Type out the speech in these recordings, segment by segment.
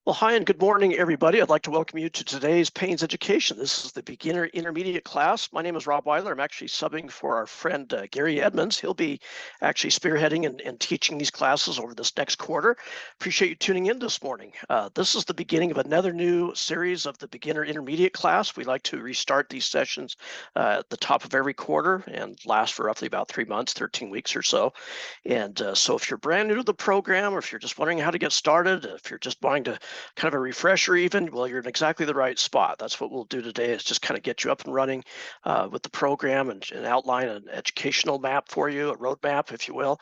Well, hi and good morning, everybody. I'd like to welcome you to today's Paynes Education. This is the beginner intermediate class. My name is Rob Weiler. I'm actually subbing for our friend Gary Edmonds. He'll be actually spearheading and teaching these classes over this next quarter. Appreciate you tuning in this morning. This is the beginning of another new series of the beginner intermediate class. We like to restart these sessions at the top of every quarter and last for roughly about 3 months, 13 weeks or so. And so if you're brand new to the program, or if you're just wondering how to get started, if you're just wanting to kind of a refresher even, well, you're in exactly the right spot. That's what we'll do today, is just kind of get you up and running with the program and outline an educational map for you, a roadmap, if you will,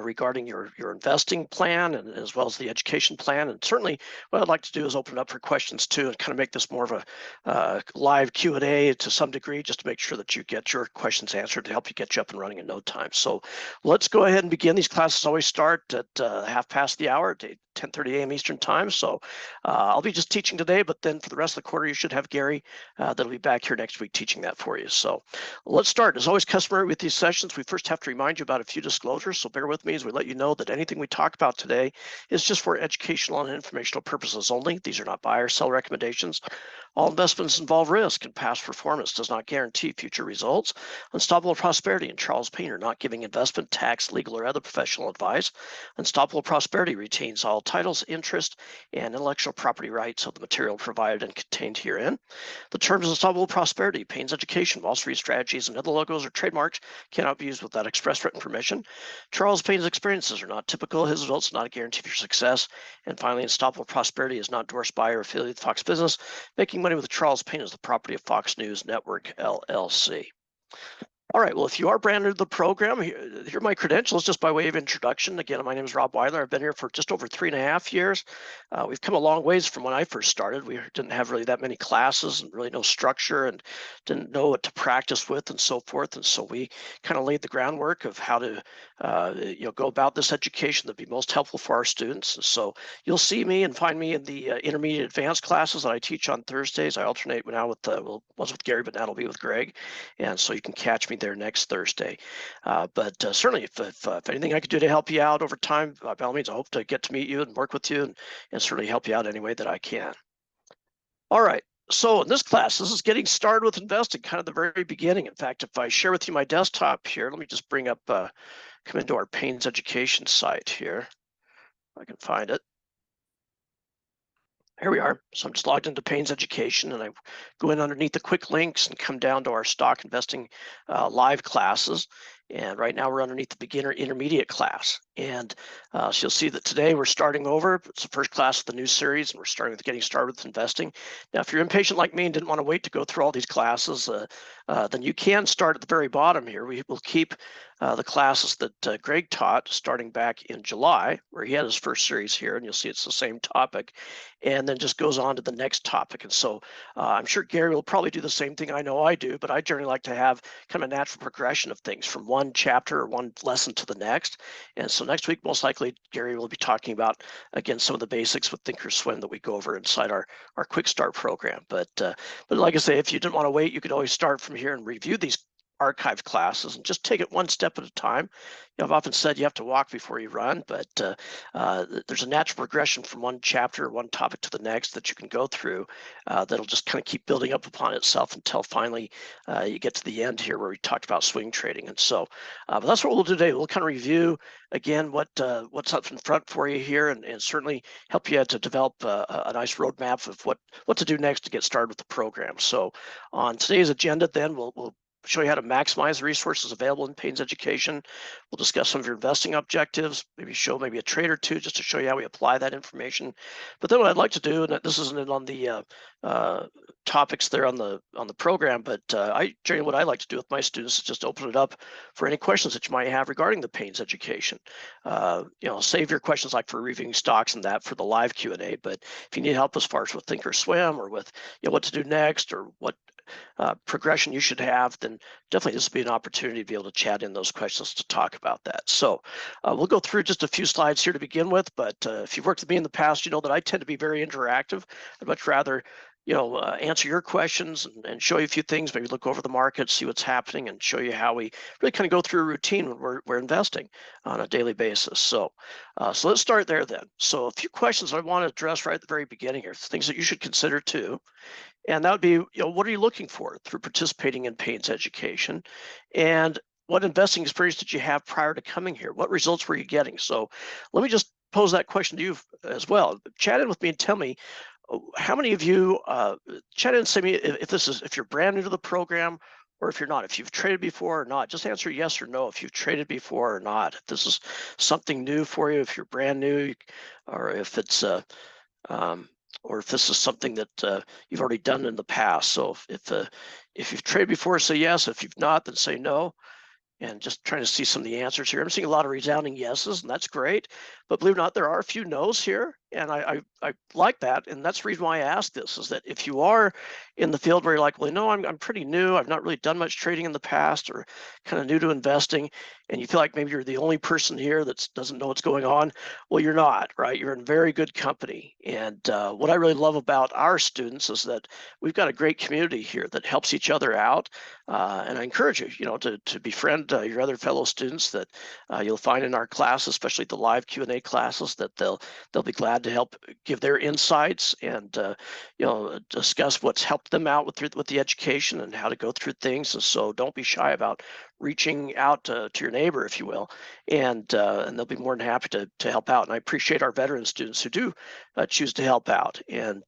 regarding your investing plan and as well as the education plan. And certainly what I'd like to do is open it up for questions too, and kind of make this more of a live Q&A to some degree, just to make sure that you get your questions answered to help you get you up and running in no time. So let's go ahead and begin. These classes always start at half past the hour, 10:30 a.m. Eastern time. So I'll be just teaching today, but then for the rest of the quarter, you should have Gary that'll be back here next week teaching that for you. So let's start. As always customary with these sessions, we first have to remind you about a few disclosures. So bear with me as we let you know that anything we talk about today is just for educational and informational purposes only. These are not buy or sell recommendations. All investments involve risk, and past performance does not guarantee future results. Unstoppable Prosperity and Charles Payne are not giving investment, tax, legal, or other professional advice. Unstoppable Prosperity retains all titles, interest, and intellectual property rights of the material provided and contained herein. The terms Unstoppable Prosperity, Payne's Education, Wall Street Strategies, and other logos or trademarks cannot be used without express written permission. Charles Payne's experiences are not typical. His results are not a guarantee of your success. And finally, Unstoppable Prosperity is not endorsed by or affiliated with Fox Business. Making money with Charles Payne is the property of Fox News Network, LLC. All right, well, if you are brand new to the program, here are my credentials just by way of introduction. Again, my name is Rob Weiler. I've been here for just over 3.5 years. We've come a long ways from when I first started. We didn't have really that many classes and really no structure and didn't know what to practice with and so forth. And so we kind of laid the groundwork of how to go about this education that'd be most helpful for our students. And so you'll see me and find me in the intermediate advanced classes that I teach on Thursdays. I alternate now with, was with Gary, but now it'll be with Greg. And so you can catch me there next Thursday. But certainly, if anything I could do to help you out over time, by all means, I hope to get to meet you and work with you and certainly help you out any way that I can. All right. So in this class, this is getting started with investing, kind of the very beginning. In fact, if I share with you my desktop here, let me just bring up, come into our Payne's Education site here. If I can find it. Here we are. So I'm just logged into Payne's Education, and I go in underneath the quick links and come down to our stock investing live classes. And right now we're underneath the beginner intermediate class. And so you'll see that today we're starting over. It's the first class of the new series, and we're starting with getting started with investing. Now, if you're impatient like me and didn't want to wait to go through all these classes, then you can start at the very bottom here. We will keep the classes that Greg taught starting back in July, where he had his first series here, and you'll see it's the same topic, and then just goes on to the next topic. And so I'm sure Gary will probably do the same thing I know I do, but I generally like to have kind of a natural progression of things from one chapter or one lesson to the next. And so next week, most likely, Gary will be talking about, again, some of the basics with Thinkorswim that we go over inside our Quick Start program. But like I say, if you didn't want to wait, you could always start from here and review these archived classes and just take it one step at a time. I've often said you have to walk before you run, but there's a natural progression from one chapter, one topic to the next that you can go through that'll just kind of keep building up upon itself until finally you get to the end here where we talked about swing trading. And so but that's what we'll do today. We'll kind of review again what's up in front for you here, and certainly help you to develop a nice roadmap of what to do next to get started with the program. So on today's agenda, then we'll show you how to maximize the resources available in Payne's Education. We'll discuss some of your investing objectives, maybe show maybe a trade or two just to show you how we apply that information. But then what I'd like to do, and this isn't on the topics there on the program, but generally what I like to do with my students is just open it up for any questions that you might have regarding the Payne's Education. Save your questions like for reviewing stocks and that for the live Q&A. But if you need help as far as with Thinkorswim or with what to do next or what progression you should have, then definitely this will be an opportunity to be able to chat in those questions to talk about that. So we'll go through just a few slides here to begin with, but if you've worked with me in the past, you know that I tend to be very interactive. I'd much rather answer your questions and show you a few things, maybe look over the market, see what's happening, and show you how we really kind of go through a routine when we're investing on a daily basis. So let's start there then. So a few questions I want to address right at the very beginning here, things that you should consider too. And that would be, what are you looking for through participating in Payne's education? And what investing experience did you have prior to coming here? What results were you getting? So let me just pose that question to you as well. Chat in with me and tell me, how many of you chat in and say me if you're brand new to the program, or if you're not, if you've traded before or not. Just answer yes or no if you've traded before or not. If this is something new for you, if you're brand new, or if it's or if this is something that you've already done in the past. So if you've traded before, say yes. If you've not, then say no. And just trying to see some of the answers here. I'm seeing a lot of resounding yeses, and that's great. But believe it or not, there are a few no's here, and I like that. And that's the reason why I asked this, is that if you are in the field where you're like, well, no, I'm pretty new, I've not really done much trading in the past, or kind of new to investing, and you feel like maybe you're the only person here that doesn't know what's going on, well, you're not, right? You're in very good company. And what I really love about our students is that we've got a great community here that helps each other out. And I encourage you, to befriend your other fellow students that you'll find in our classes, especially the live Q&A classes, that they'll be glad to help give their insights and discuss what's helped them out with the education and how to go through things. And so don't be shy about reaching out to your neighbor, if you will, and they'll be more than happy to help out. And I appreciate our veteran students who do choose to help out and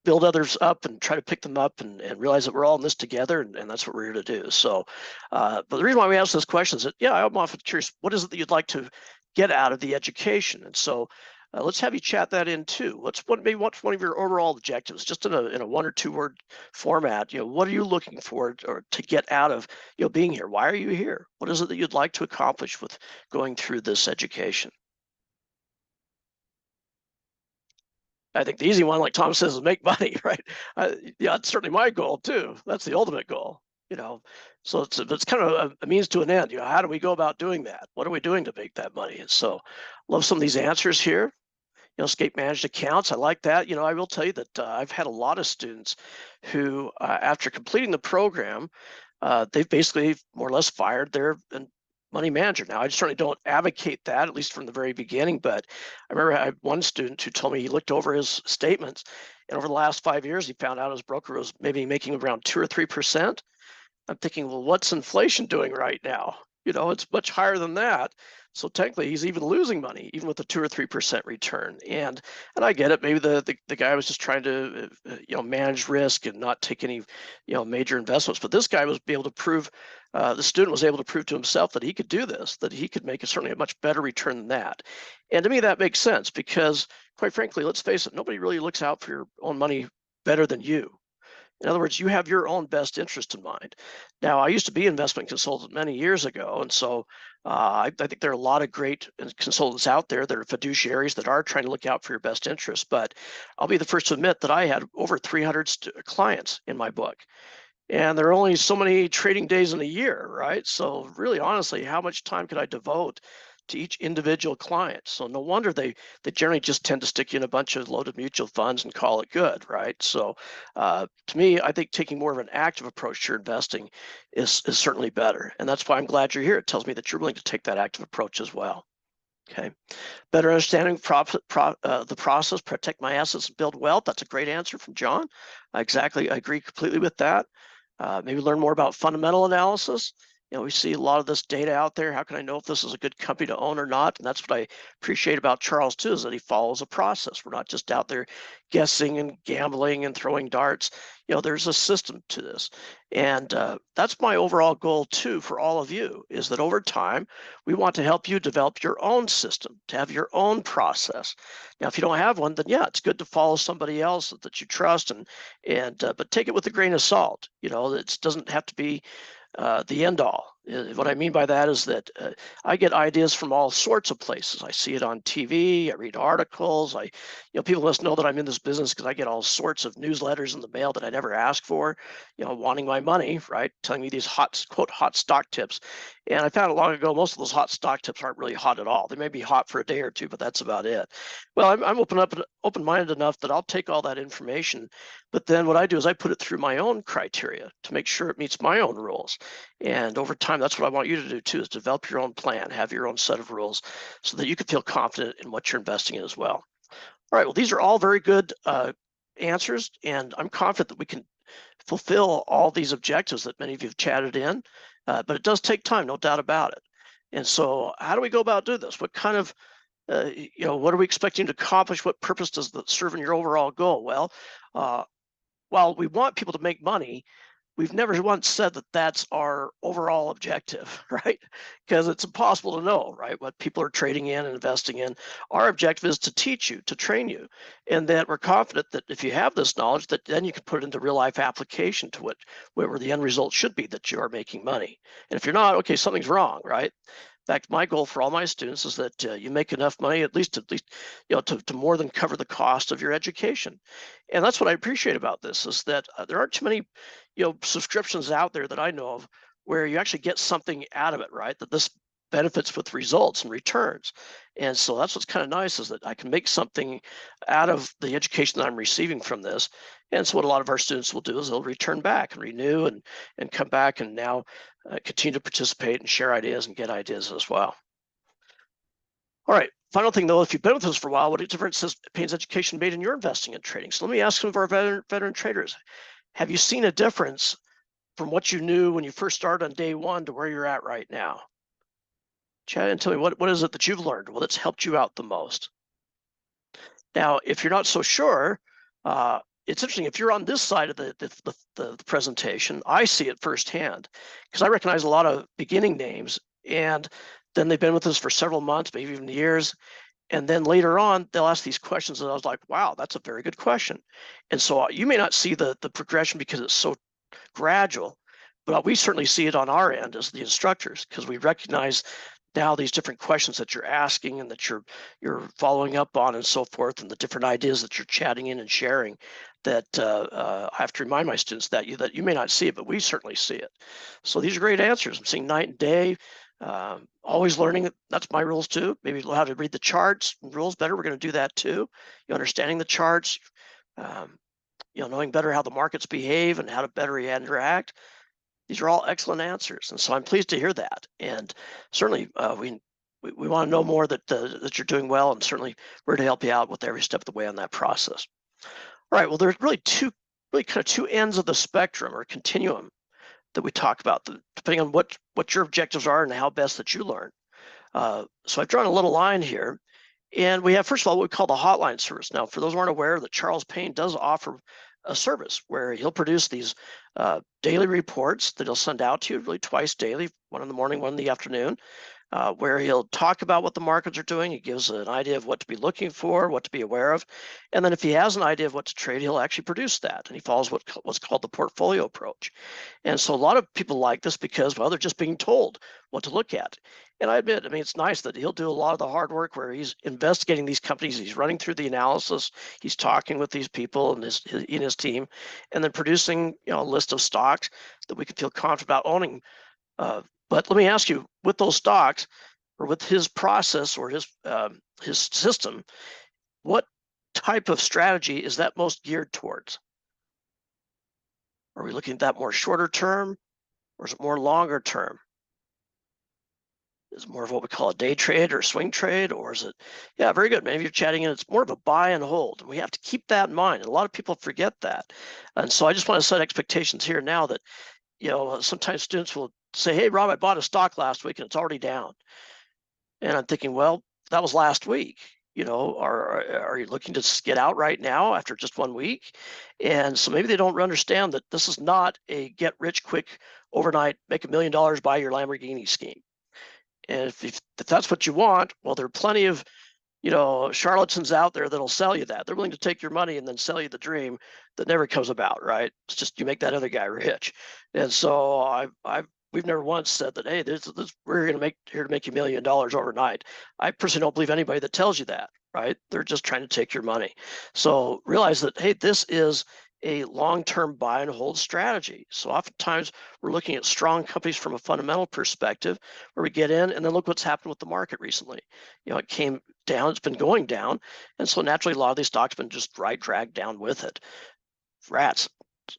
build others up and try to pick them up and realize that we're all in this together, and that's what we're here to do. So, but the reason why we ask those questions is that, I'm often curious, what is it that you'd like to get out of the education? And so let's have you chat that in too. What's one of your overall objectives, just in a 1 or 2 word format? What are you looking for or to get out of being here? Why are you here? What is it that you'd like to accomplish with going through this education? I think the easy one, like Tom says, is make money, right? Yeah, it's certainly my goal too. That's the ultimate goal, So it's kind of a means to an end. How do we go about doing that? What are we doing to make that money? And so, love some of these answers here. Escape managed accounts. I like that. I will tell you that I've had a lot of students who, after completing the program, they've basically more or less fired their money manager. Now, I certainly don't advocate that, at least from the very beginning, but I remember I had one student who told me he looked over his statements, and over the last 5 years, he found out his broker was maybe making around 2 or 3%. I'm thinking, well, what's inflation doing right now? It's much higher than that. So technically, he's even losing money, even with a 2 or 3% return. And I get it. Maybe the guy was just trying to manage risk and not take any major investments. But this guy was able to prove, the student was able to prove to himself that he could do this, that he could make certainly a much better return than that. And to me, that makes sense because, quite frankly, let's face it, nobody really looks out for your own money better than you. In other words, you have your own best interest in mind. Now, I used to be an investment consultant many years ago, and so I think there are a lot of great consultants out there that are fiduciaries that are trying to look out for your best interest. But I'll be the first to admit that I had over 300 clients in my book, and there are only so many trading days in a year, right? So really, honestly, how much time could I devote to each individual client? So no wonder they generally just tend to stick you in a bunch of loaded mutual funds and call it good, right? So to me, I think taking more of an active approach to your investing is certainly better, and that's why I'm glad you're here. It tells me that you're willing to take that active approach as well. Okay, better understanding the process, protect my assets and build wealth. That's a great answer from John. Exactly, I agree completely with that. Maybe learn more about fundamental analysis. We see a lot of this data out there. How can I know if this is a good company to own or not? And that's what I appreciate about Charles too, is that he follows a process. We're not just out there guessing and gambling and throwing darts. There's a system to this. And that's my overall goal too for all of you, is that over time, we want to help you develop your own system, to have your own process. Now, if you don't have one, then yeah, it's good to follow somebody else that you trust, but take it with a grain of salt. It doesn't have to be the end all. What I mean by that is that I get ideas from all sorts of places. I see it on TV. I read articles. People must know that I'm in this business because I get all sorts of newsletters in the mail that I never asked for, wanting my money, right? Telling me these hot stock tips. And I found out long ago, most of those hot stock tips aren't really hot at all. They may be hot for a day or two, but that's about it. Well, I'm open-minded enough that I'll take all that information, but then what I do is I put it through my own criteria to make sure it meets my own rules. And over time, that's what I want you to do too, is develop your own plan, have your own set of rules so that you can feel confident in what you're investing in as well. All right, well, these are all very good answers, and I'm confident that we can fulfill all these objectives that many of you have chatted in, but it does take time, no doubt about it. And so how do we go about doing this? What kind of, what are we expecting to accomplish? What purpose does that serve in your overall goal? Well, while we want people to make money, we've never once said that that's our overall objective, right? Because it's impossible to know, right, what people are trading in and investing in. Our objective is to teach you, to train you, and that we're confident that if you have this knowledge, that then you can put it into real life application to where the end result should be that you are making money. And if you're not, okay, something's wrong, right? In fact, my goal for all my students is that you make enough money, at least, to more than cover the cost of your education. And that's what I appreciate about this, is that there aren't too many, subscriptions out there that I know of where you actually get something out of it, right? That this benefits with results and returns. And so that's what's kind of nice, is that I can make something out of the education that I'm receiving from this. And so what a lot of our students will do is they'll return back and renew and come back and now continue to participate and share ideas and get ideas as well. All right, final thing though, if you've been with us for a while, what difference has Payne's education made in your investing and trading? So let me ask some of our veteran traders, have you seen a difference from what you knew when you first started on day one to where you're at right now? Chat and tell me, what is it that you've learned? Well, that's helped you out the most. Now, if you're not so sure, it's interesting. If you're on this side of the presentation, I see it firsthand because I recognize a lot of beginning names, and then they've been with us for several months, maybe even years. And then later on, they'll ask these questions, and I was like, wow, that's a very good question. And so you may not see the progression because it's so gradual, but we certainly see it on our end as the instructors, because we recognize now these different questions that you're asking and that you're following up on and so forth, and the different ideas that you're chatting in and sharing, that I have to remind my students that you may not see it, but we certainly see it. So these are great answers. I'm seeing night and day. Always learning. That's my rules too. Maybe how to read the charts and rules better. We're going to do that too. Understanding the charts, knowing better how the markets behave and how to better interact. These are all excellent answers, and so I'm pleased to hear that. And certainly, we want to know more that you're doing well, and certainly we're to help you out with every step of the way on that process. All right. Well, there's really kind of two ends of the spectrum or continuum that we talk about, depending on what your objectives are and how best that you learn. So I've drawn a little line here, and we have, first of all, what we call the hotline service. Now, for those who aren't aware, that Charles Payne does offer a service where he'll produce these daily reports that he'll send out to you really twice daily, one in the morning, one in the afternoon, where he'll talk about what the markets are doing. He gives an idea of what to be looking for, what to be aware of. And then if he has an idea of what to trade, he'll actually produce that. And he follows what's called the portfolio approach. And so a lot of people like this because, well, they're just being told what to look at. And I admit, it's nice that he'll do a lot of the hard work where he's investigating these companies, he's running through the analysis, he's talking with these people and his team, and then producing a list of stocks that we can feel confident about owning. But let me ask you, with those stocks, or with his process or his system, what type of strategy is that most geared towards? Are we looking at that more shorter term, or is it more longer term? Is it more of what we call a day trade or swing trade, or is it, yeah, very good. Maybe you're chatting in, it's more of a buy and hold. And we have to keep that in mind. And a lot of people forget that. And so I just want to set expectations here now that, sometimes students will say, hey, Rob, I bought a stock last week and it's already down. And I'm thinking, well, that was last week. Are you looking to get out right now after just 1 week? And so maybe they don't understand that this is not a get rich quick overnight, make $1 million, buy your Lamborghini scheme. And if that's what you want, well, there are plenty of, charlatans out there that'll sell you that. They're willing to take your money and then sell you the dream that never comes about, right? It's just you make that other guy rich. And so I've we've never once said that, hey, we're going to make here to make you $1 million overnight. I personally don't believe anybody that tells you that, right? They're just trying to take your money. So realize that, hey, this is a long-term buy and hold strategy. So oftentimes we're looking at strong companies from a fundamental perspective where we get in and then look what's happened with the market recently. It came down, it's been going down. And so naturally a lot of these stocks have been just dragged down with it. Rats.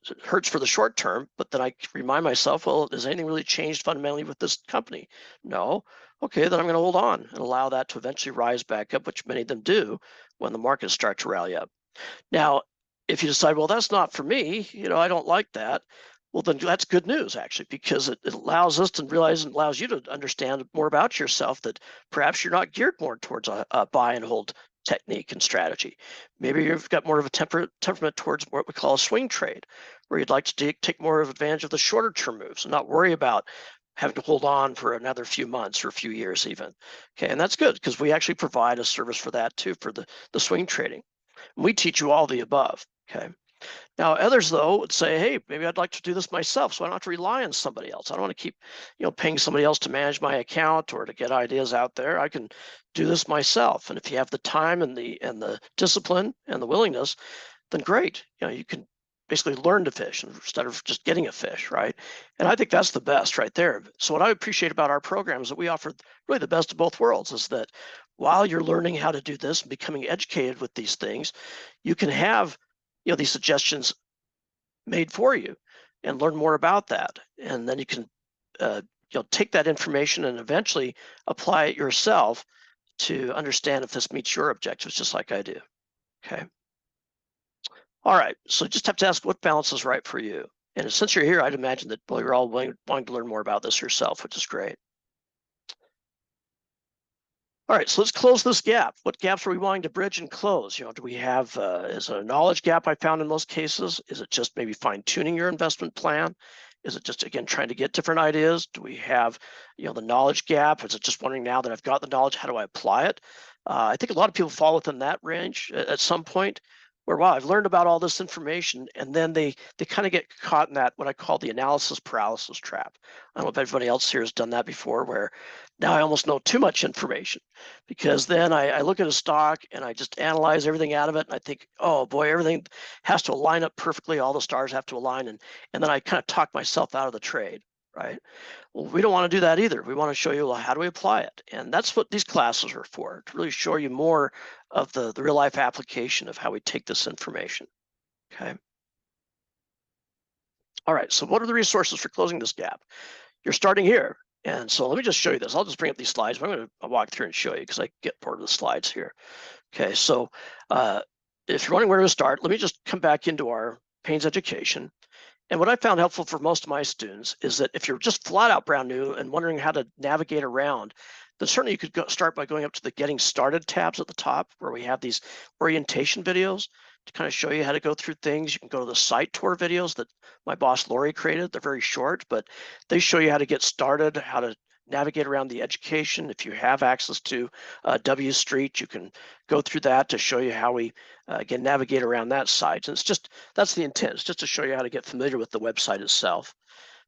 It hurts for the short term, but then I remind myself, well, has anything really changed fundamentally with this company? No. Okay, then I'm going to hold on and allow that to eventually rise back up, which many of them do when the markets start to rally up. Now, if you decide, well, that's not for me, I don't like that. Well, then that's good news, actually, because it allows us to realize and allows you to understand more about yourself that perhaps you're not geared more towards a buy and hold technique and strategy. Maybe you've got more of a temperament towards what we call a swing trade, where you'd like to take more of advantage of the shorter term moves and not worry about having to hold on for another few months or a few years even. Okay, and that's good because we actually provide a service for that too, for the swing trading. And we teach you all the above. Okay. Now, others though would say, hey, maybe I'd like to do this myself, so I don't have to rely on somebody else. I don't want to keep, paying somebody else to manage my account or to get ideas out there. I can do this myself. And if you have the time and the discipline and the willingness, then great. You can basically learn to fish instead of just getting a fish, right? And I think that's the best right there. So what I appreciate about our program is that we offer really the best of both worlds, is that while you're learning how to do this and becoming educated with these things, you can have these suggestions made for you and learn more about that. And then you can take that information and eventually apply it yourself to understand if this meets your objectives, just like I do. Okay. All right. So just have to ask what balance is right for you. And since you're here, I'd imagine that you're all wanting to learn more about this yourself, which is great. All right, so let's close this gap. What gaps are we wanting to bridge and close? Do we have, is it a knowledge gap I found in most cases? Is it just maybe fine tuning your investment plan? Is it just, again, trying to get different ideas? Do we have, the knowledge gap? Is it just wondering now that I've got the knowledge, how do I apply it? I think a lot of people fall within that range at some point where, wow, I've learned about all this information, and then they kind of get caught in that, what I call the analysis paralysis trap. I don't know if everybody else here has done that before, where now I almost know too much information, because then I look at a stock and I just analyze everything out of it, and I think, oh boy, everything has to align up perfectly, all the stars have to align, and then I kind of talk myself out of the trade, right? Well, we don't want to do that either. We want to show you, well, how do we apply it? And that's what these classes are for, to really show you more of the real life application of how we take this information. Okay. All right, so what are the resources for closing this gap? You're starting here. And so let me just show you this. I'll just bring up these slides, but I'm going to walk through and show you because I get bored of the slides here. Okay, so if you're wondering where to start, let me just come back into our Payne's Education. And what I found helpful for most of my students is that if you're just flat out brand new and wondering how to navigate around, then certainly you could start by going up to the Getting Started tabs at the top, where we have these orientation videos to kind of show you how to go through things. You can go to the site tour videos that my boss Lori created. They're very short, but they show you how to get started, how to navigate around the education. If you have access to W Street, you can go through that to show you how we again navigate around that site. And that's the intent. It's just to show you how to get familiar with the website itself.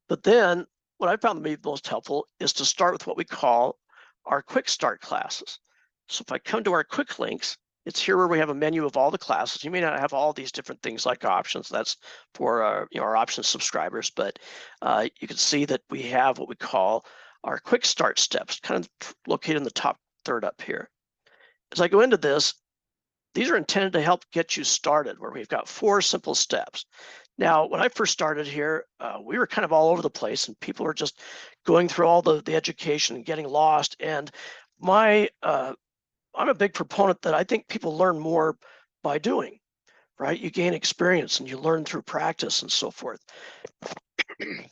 But then what I found to be most helpful is to start with what we call our quick start classes. So if I come to our quick links, it's here where we have a menu of all the classes. You may not have all these different things like options. That's for our options subscribers, but you can see that we have what we call our quick start steps, kind of located in the top third up here. As I go into this, these are intended to help get you started, where we've got 4 simple steps. Now, when I first started here, we were kind of all over the place, and people were just going through all the education and getting lost. And I'm a big proponent that I think people learn more by doing, right? You gain experience and you learn through practice and so forth.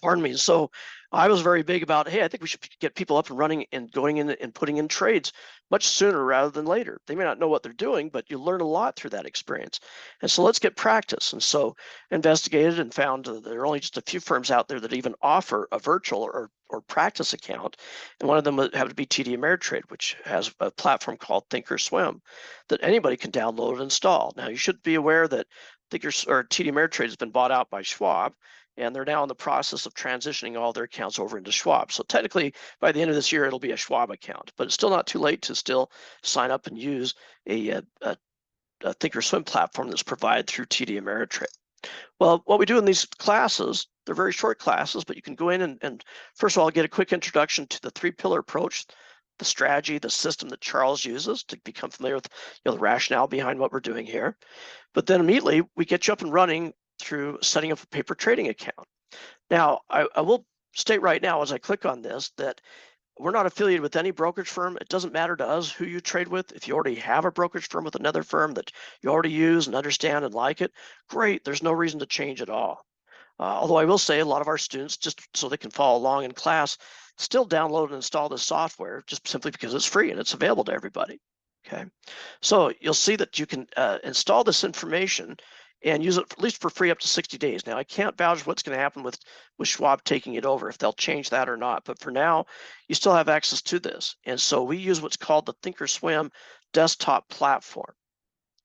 Pardon me. So I was very big about, hey, I think we should get people up and running and going in and putting in trades much sooner rather than later. They may not know what they're doing, but you learn a lot through that experience. And so let's get practice. And so investigated and found that there are only just a few firms out there that even offer a virtual or practice account. And one of them would have to be TD Ameritrade, which has a platform called Thinkorswim that anybody can download and install. Now, you should be aware that TD Ameritrade has been bought out by Schwab. and they're now in the process of transitioning all their accounts over into Schwab. So technically, by the end of this year, it'll be a Schwab account, but it's still not too late to still sign up and use a Thinkorswim platform that's provided through TD Ameritrade. Well, what we do in these classes, they're very short classes, but you can go in and first of all, get a quick introduction to the three-pillar approach, the strategy, the system that Charles uses to become familiar with the rationale behind what we're doing here. But then immediately we get you up and running through setting up a paper trading account. Now, I will state right now as I click on this that we're not affiliated with any brokerage firm. It doesn't matter to us who you trade with. If you already have a brokerage firm with another firm that you already use and understand and like it, great. There's no reason to change at all. Although I will say a lot of our students, just so they can follow along in class, still download and install this software just simply because it's free and it's available to everybody. Okay, so you'll see that you can install this information and use it at least for free up to 60 days. Now, I can't vouch what's going to happen with Schwab taking it over, if they'll change that or not. But for now, you still have access to this. And so we use what's called the Thinkorswim desktop platform.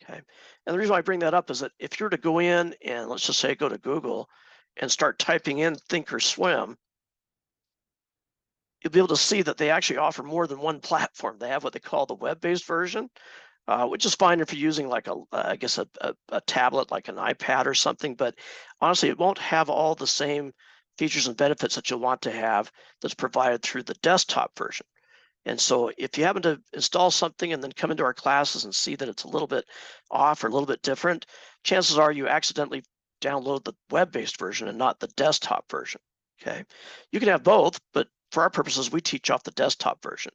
Okay, and the reason why I bring that up is that if you're to go in and let's just say go to Google and start typing in Thinkorswim, you'll be able to see that they actually offer more than one platform. They have what they call the web-based version, which is fine if you're using like I guess a tablet, like an iPad or something. But honestly, it won't have all the same features and benefits that you'll want to have that's provided through the desktop version. And so if you happen to install something and then come into our classes and see that it's a little bit off or a little bit different, chances are you accidentally download the web-based version and not the desktop version. Okay, you can have both, but for our purposes, we teach off the desktop version.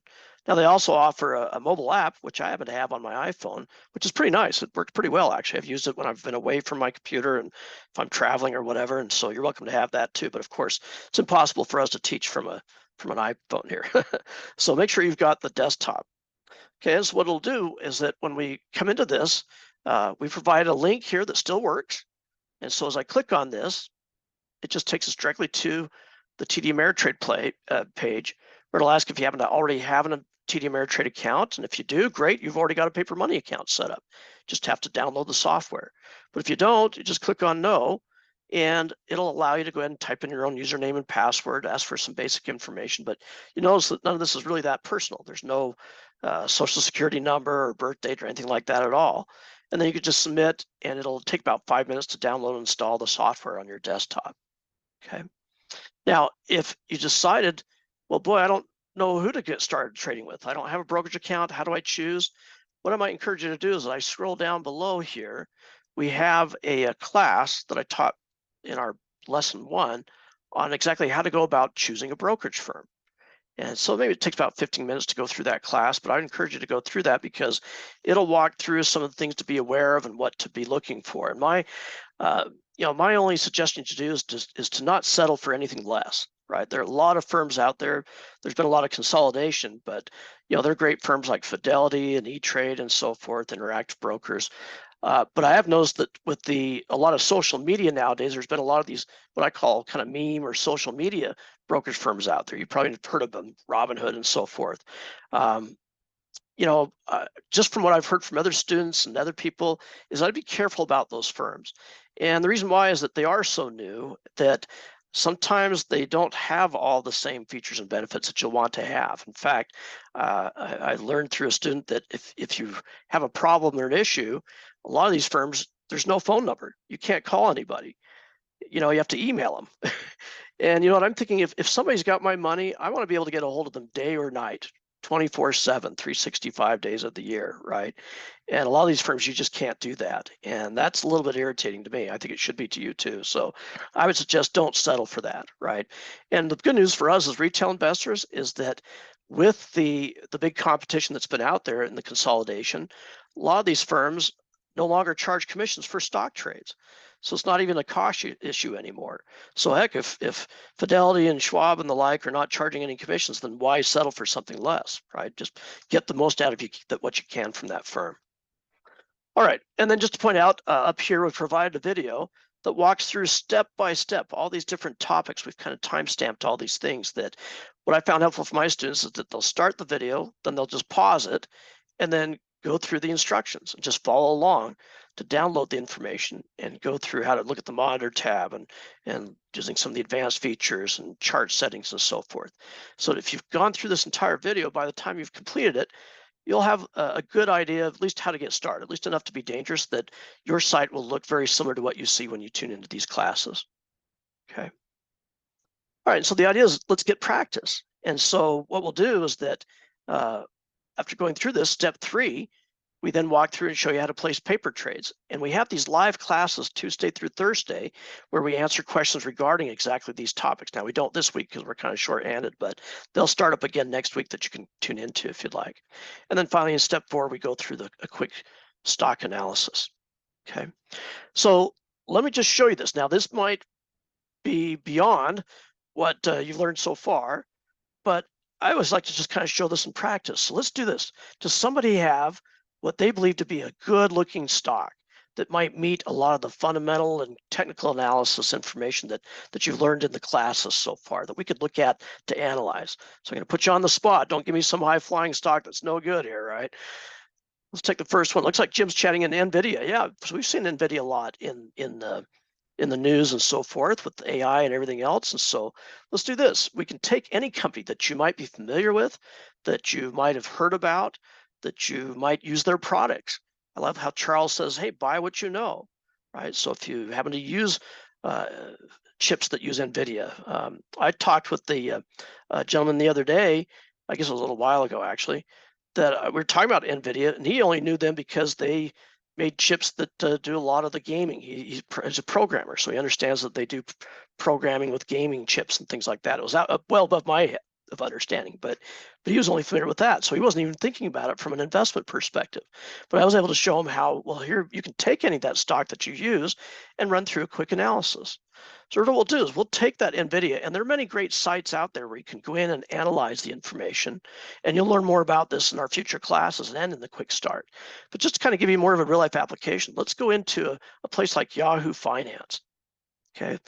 Now, they also offer a mobile app, which I happen to have on my iPhone, which is pretty nice. It works pretty well, actually. I've used it when I've been away from my computer and if I'm traveling or whatever. And so you're welcome to have that too. But of course, it's impossible for us to teach from an iPhone here. So make sure you've got the desktop. Okay, so what it'll do is that when we come into this, we provide a link here that still works. And so as I click on this, it just takes us directly to the TD Ameritrade page, where it'll ask if you happen to already have a TD Ameritrade account. And if you do, great, you've already got a paper money account set up. Just have to download the software. But if you don't, you just click on no, and it'll allow you to go ahead and type in your own username and password, ask for some basic information. But you notice that none of this is really that personal. There's no social security number or birth date or anything like that at all. And then you could just submit, and it'll take about 5 minutes to download and install the software on your desktop. Okay. Now, if you decided, well, boy, I don't know who to get started trading with. I don't have a brokerage account. How do I choose? What I might encourage you to do is I scroll down below here. We have a class that I taught in our lesson 1 on exactly how to go about choosing a brokerage firm. And so maybe it takes about 15 minutes to go through that class, but I would encourage you to go through that because it'll walk through some of the things to be aware of and what to be looking for. And my only suggestion to do is to not settle for anything less, right? There are a lot of firms out there. There's been a lot of consolidation, but there are great firms like Fidelity and E-Trade and so forth, Interactive Brokers. But I have noticed that with a lot of social media nowadays, there's been a lot of these, what I call kind of meme or social media brokerage firms out there. You probably have heard of them, Robinhood and so forth. Just from what I've heard from other students and other people is I'd be careful about those firms. And the reason why is that they are so new that sometimes they don't have all the same features and benefits that you'll want to have. In fact, I learned through a student that if you have a problem or an issue, a lot of these firms, there's no phone number. You can't call anybody. You have to email them. And what I'm thinking, if somebody's got my money, I want to be able to get a hold of them day or night, 24/7, 365 days of the year, right? And a lot of these firms, you just can't do that. And that's a little bit irritating to me. I think it should be to you too. So I would suggest don't settle for that, right? And the good news for us as retail investors is that with the big competition that's been out there in the consolidation, a lot of these firms no longer charge commissions for stock trades. So it's not even a cost issue anymore. So heck, if Fidelity and Schwab and the like are not charging any commissions, then why settle for something less, right? Just get the most out of what you can from that firm. All right, and then just to point out, up here we've provided a video that walks through step by step all these different topics. We've kind of time-stamped all these things that what I found helpful for my students is that they'll start the video, then they'll just pause it, and then go through the instructions and just follow along to download the information and go through how to look at the monitor tab and using some of the advanced features and chart settings and so forth. So if you've gone through this entire video, by the time you've completed it, you'll have a good idea of at least how to get started, at least enough to be dangerous that your site will look very similar to what you see when you tune into these classes. Okay. All right, so the idea is let's get practice. And so what we'll do is that after going through this, step 3, we then walk through and show you how to place paper trades. And we have these live classes Tuesday through Thursday where we answer questions regarding exactly these topics. Now, we don't this week because we're kind of short-handed, but they'll start up again next week that you can tune into if you'd like. And then finally, in step 4, we go through a quick stock analysis. Okay, so let me just show you this. Now, this might be beyond what you've learned so far, but I always like to just kind of show this in practice. So let's do this. Does somebody have what they believe to be a good looking stock that might meet a lot of the fundamental and technical analysis information that you've learned in the classes so far that we could look at to analyze? So I'm going to put you on the spot. Don't give me some high flying stock that's no good here, right? Let's take the first one. Looks like Jim's chatting in NVIDIA. Yeah, so we've seen NVIDIA a lot in the news and so forth with AI and everything else. And so let's do this. We can take any company that you might be familiar with, that you might have heard about, that you might use their products. I love how Charles says, hey, buy what you know, right? So if you happen to use chips that use NVIDIA, I talked with the gentleman the other day, I guess it was a little while ago actually, that we were talking about NVIDIA, and he only knew them because they made chips that do a lot of the gaming. He's a programmer, so he understands that they do programming with gaming chips and things like that. It was well above my head of understanding, but he was only familiar with that, so he wasn't even thinking about it from an investment perspective. But I was able to show him how, well, here you can take any of that stock that you use and run through a quick analysis. So what we'll do is we'll take that NVIDIA, and there are many great sites out there where you can go in and analyze the information, and you'll learn more about this in our future classes and in the quick start. But just to kind of give you more of a real life application, let's go into a place like Yahoo Finance. Okay.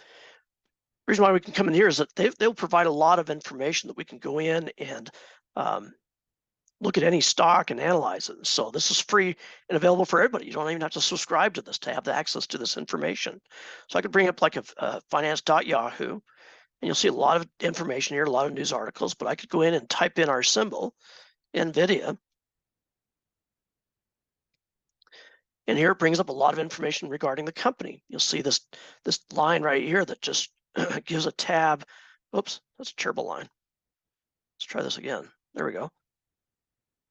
The reason why we can come in here is that they'll provide a lot of information that we can go in and look at any stock and analyze it. So this is free and available for everybody. You don't even have to subscribe to this to have the access to this information. So I could bring up like a finance.yahoo, and you'll see a lot of information here, a lot of news articles, but I could go in and type in our symbol, NVIDIA. And here it brings up a lot of information regarding the company. You'll see this line right here that just gives a tab. Oops, that's a terrible line. Let's try this again. There we go.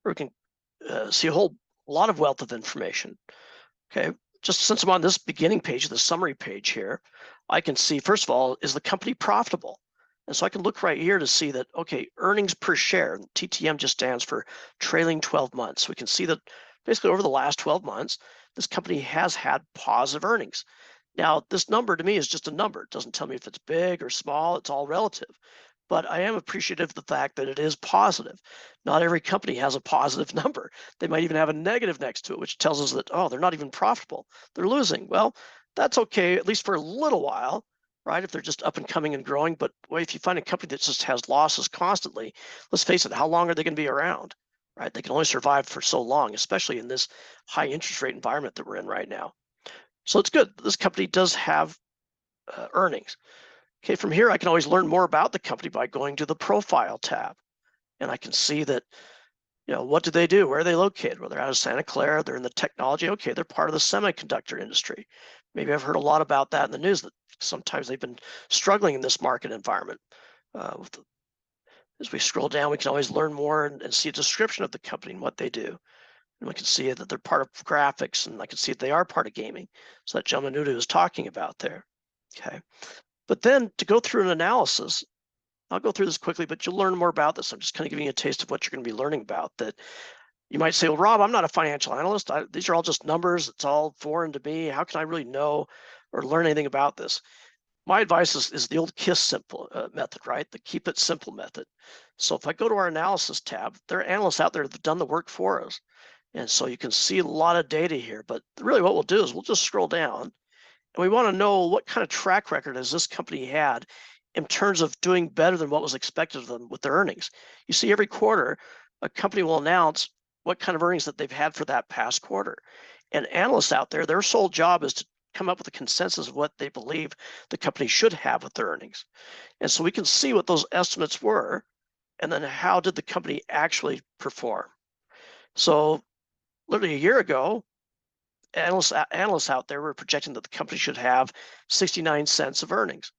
Where we can see a whole lot of wealth of information. Okay, just since I'm on this beginning page, the summary page here, I can see, first of all, is the company profitable? And so I can look right here to see that, okay, earnings per share, TTM just stands for trailing 12 months. We can see that basically over the last 12 months, this company has had positive earnings. Now, this number to me is just a number. It doesn't tell me if it's big or small. It's all relative. But I am appreciative of the fact that it is positive. Not every company has a positive number. They might even have a negative next to it, which tells us that, oh, they're not even profitable. They're losing. Well, that's okay, at least for a little while, right? If they're just up and coming and growing. But boy, if you find a company that just has losses constantly, let's face it, how long are they going to be around, right? They can only survive for so long, especially in this high interest rate environment that we're in right now. So it's good. This company does have earnings. Okay, from here, I can always learn more about the company by going to the Profile tab. And I can see that, what do they do? Where are they located? Well, they're out of Santa Clara. They're in the technology. Okay, they're part of the semiconductor industry. Maybe I've heard a lot about that in the news, that sometimes they've been struggling in this market environment. As we scroll down, we can always learn more and see a description of the company and what they do. And we can see that they're part of graphics, and I can see that they are part of gaming. So that gentleman Udo was talking about there. Okay. But then to go through an analysis, I'll go through this quickly, but you'll learn more about this. I'm just kind of giving you a taste of what you're going to be learning about. That you might say, well, Rob, I'm not a financial analyst. These are all just numbers. It's all foreign to me. How can I really know or learn anything about this? My advice is the old KISS method, right? The keep it simple method. So if I go to our analysis tab, there are analysts out there that have done the work for us. And so you can see a lot of data here. But really what we'll do is we'll just scroll down. And we want to know what kind of track record has this company had in terms of doing better than what was expected of them with their earnings. You see, every quarter, a company will announce what kind of earnings that they've had for that past quarter. And analysts out there, their sole job is to come up with a consensus of what they believe the company should have with their earnings. And so we can see what those estimates were, and then how did the company actually perform. So literally a year ago, analysts out there were projecting that the company should have 69 cents of earnings.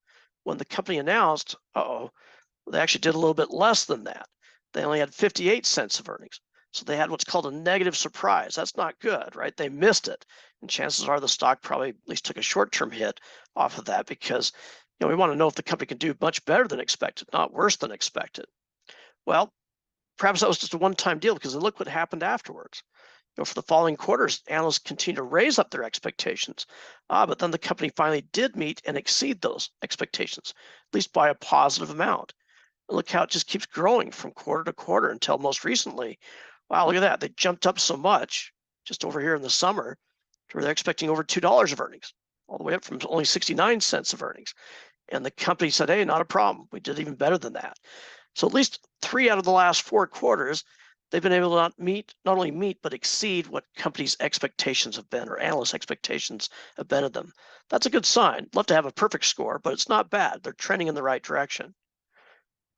When the company announced, they actually did a little bit less than that. They only had 58 cents of earnings. So they had what's called a negative surprise. That's not good, right? They missed it. And chances are the stock probably at least took a short-term hit off of that, because we want to know if the company can do much better than expected, not worse than expected. Well, perhaps that was just a one-time deal, because look what happened afterwards. For the following quarters, analysts continue to raise up their expectations, but then the company finally did meet and exceed those expectations, at least by a positive amount. And look how it just keeps growing from quarter to quarter until most recently. Wow, look at that. They jumped up so much just over here in the summer to where they're expecting over $2 of earnings, all the way up from only 69 cents of earnings. And the company said, hey, not a problem. We did even better than that. So at least 3 out of the last 4 quarters, they've been able to not only meet, but exceed what companies' expectations have been, or analysts' expectations have been of them. That's a good sign. Love to have a perfect score, but it's not bad. They're trending in the right direction.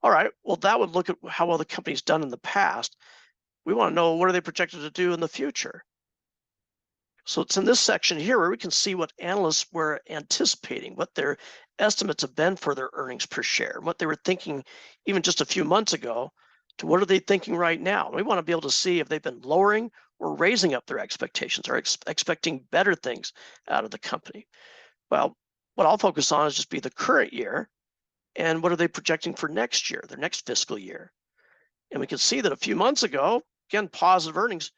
All right, well, that would look at how well the company's done in the past. We want to know, what are they projected to do in the future? So it's in this section here where we can see what analysts were anticipating, what their estimates have been for their earnings per share, what they were thinking even just a few months ago, to what are they thinking right now. We want to be able to see if they've been lowering or raising up their expectations, or expecting better things out of the company. Well, what I'll focus on is just be the current year, and what are they projecting for next year, their next fiscal year. And we can see that a few months ago, again, positive earnings,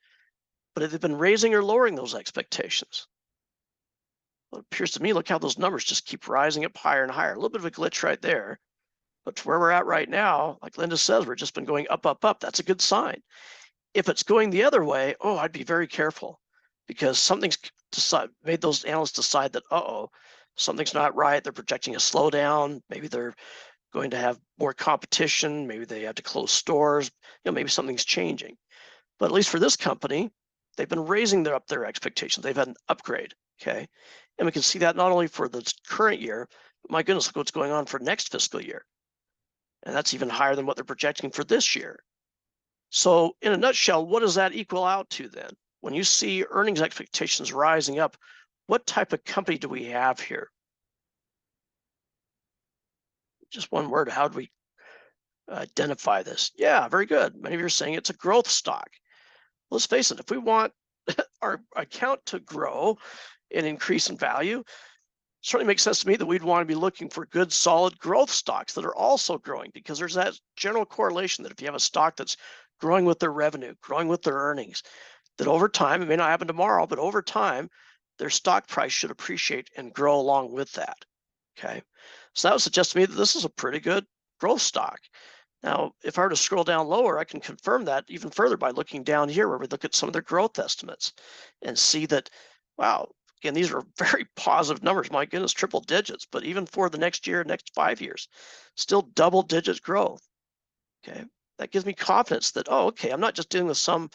but have they been raising or lowering those expectations? Well, it appears to me, look how those numbers just keep rising up higher and higher. A little bit of a glitch right there. But to where we're at right now, like Linda says, we're just been going up, up, up. That's a good sign. If it's going the other way, I'd be very careful, because something's made those analysts decide that, something's not right. They're projecting a slowdown. Maybe they're going to have more competition. Maybe they have to close stores. Maybe something's changing. But at least for this company, they've been raising up their expectations. They've had an upgrade, okay? And we can see that not only for the current year, but my goodness, look what's going on for next fiscal year. And that's even higher than what they're projecting for this year. So in a nutshell, what does that equal out to then? When you see earnings expectations rising up, what type of company do we have here? Just one word, how do we identify this? Yeah, very good. Many of you are saying it's a growth stock. Let's face it, if we want our account to grow and increase in value, it certainly makes sense to me that we'd want to be looking for good, solid growth stocks that are also growing, because there's that general correlation that if you have a stock that's growing with their revenue, growing with their earnings, that over time, it may not happen tomorrow, but over time, their stock price should appreciate and grow along with that, okay? So that would suggest to me that this is a pretty good growth stock. Now, if I were to scroll down lower, I can confirm that even further by looking down here where we look at some of their growth estimates and see that, wow, again, these are very positive numbers. My goodness, triple digits, but even for the next year, next 5 years, still double digit growth, okay? That gives me confidence that, okay, I'm not just dealing with some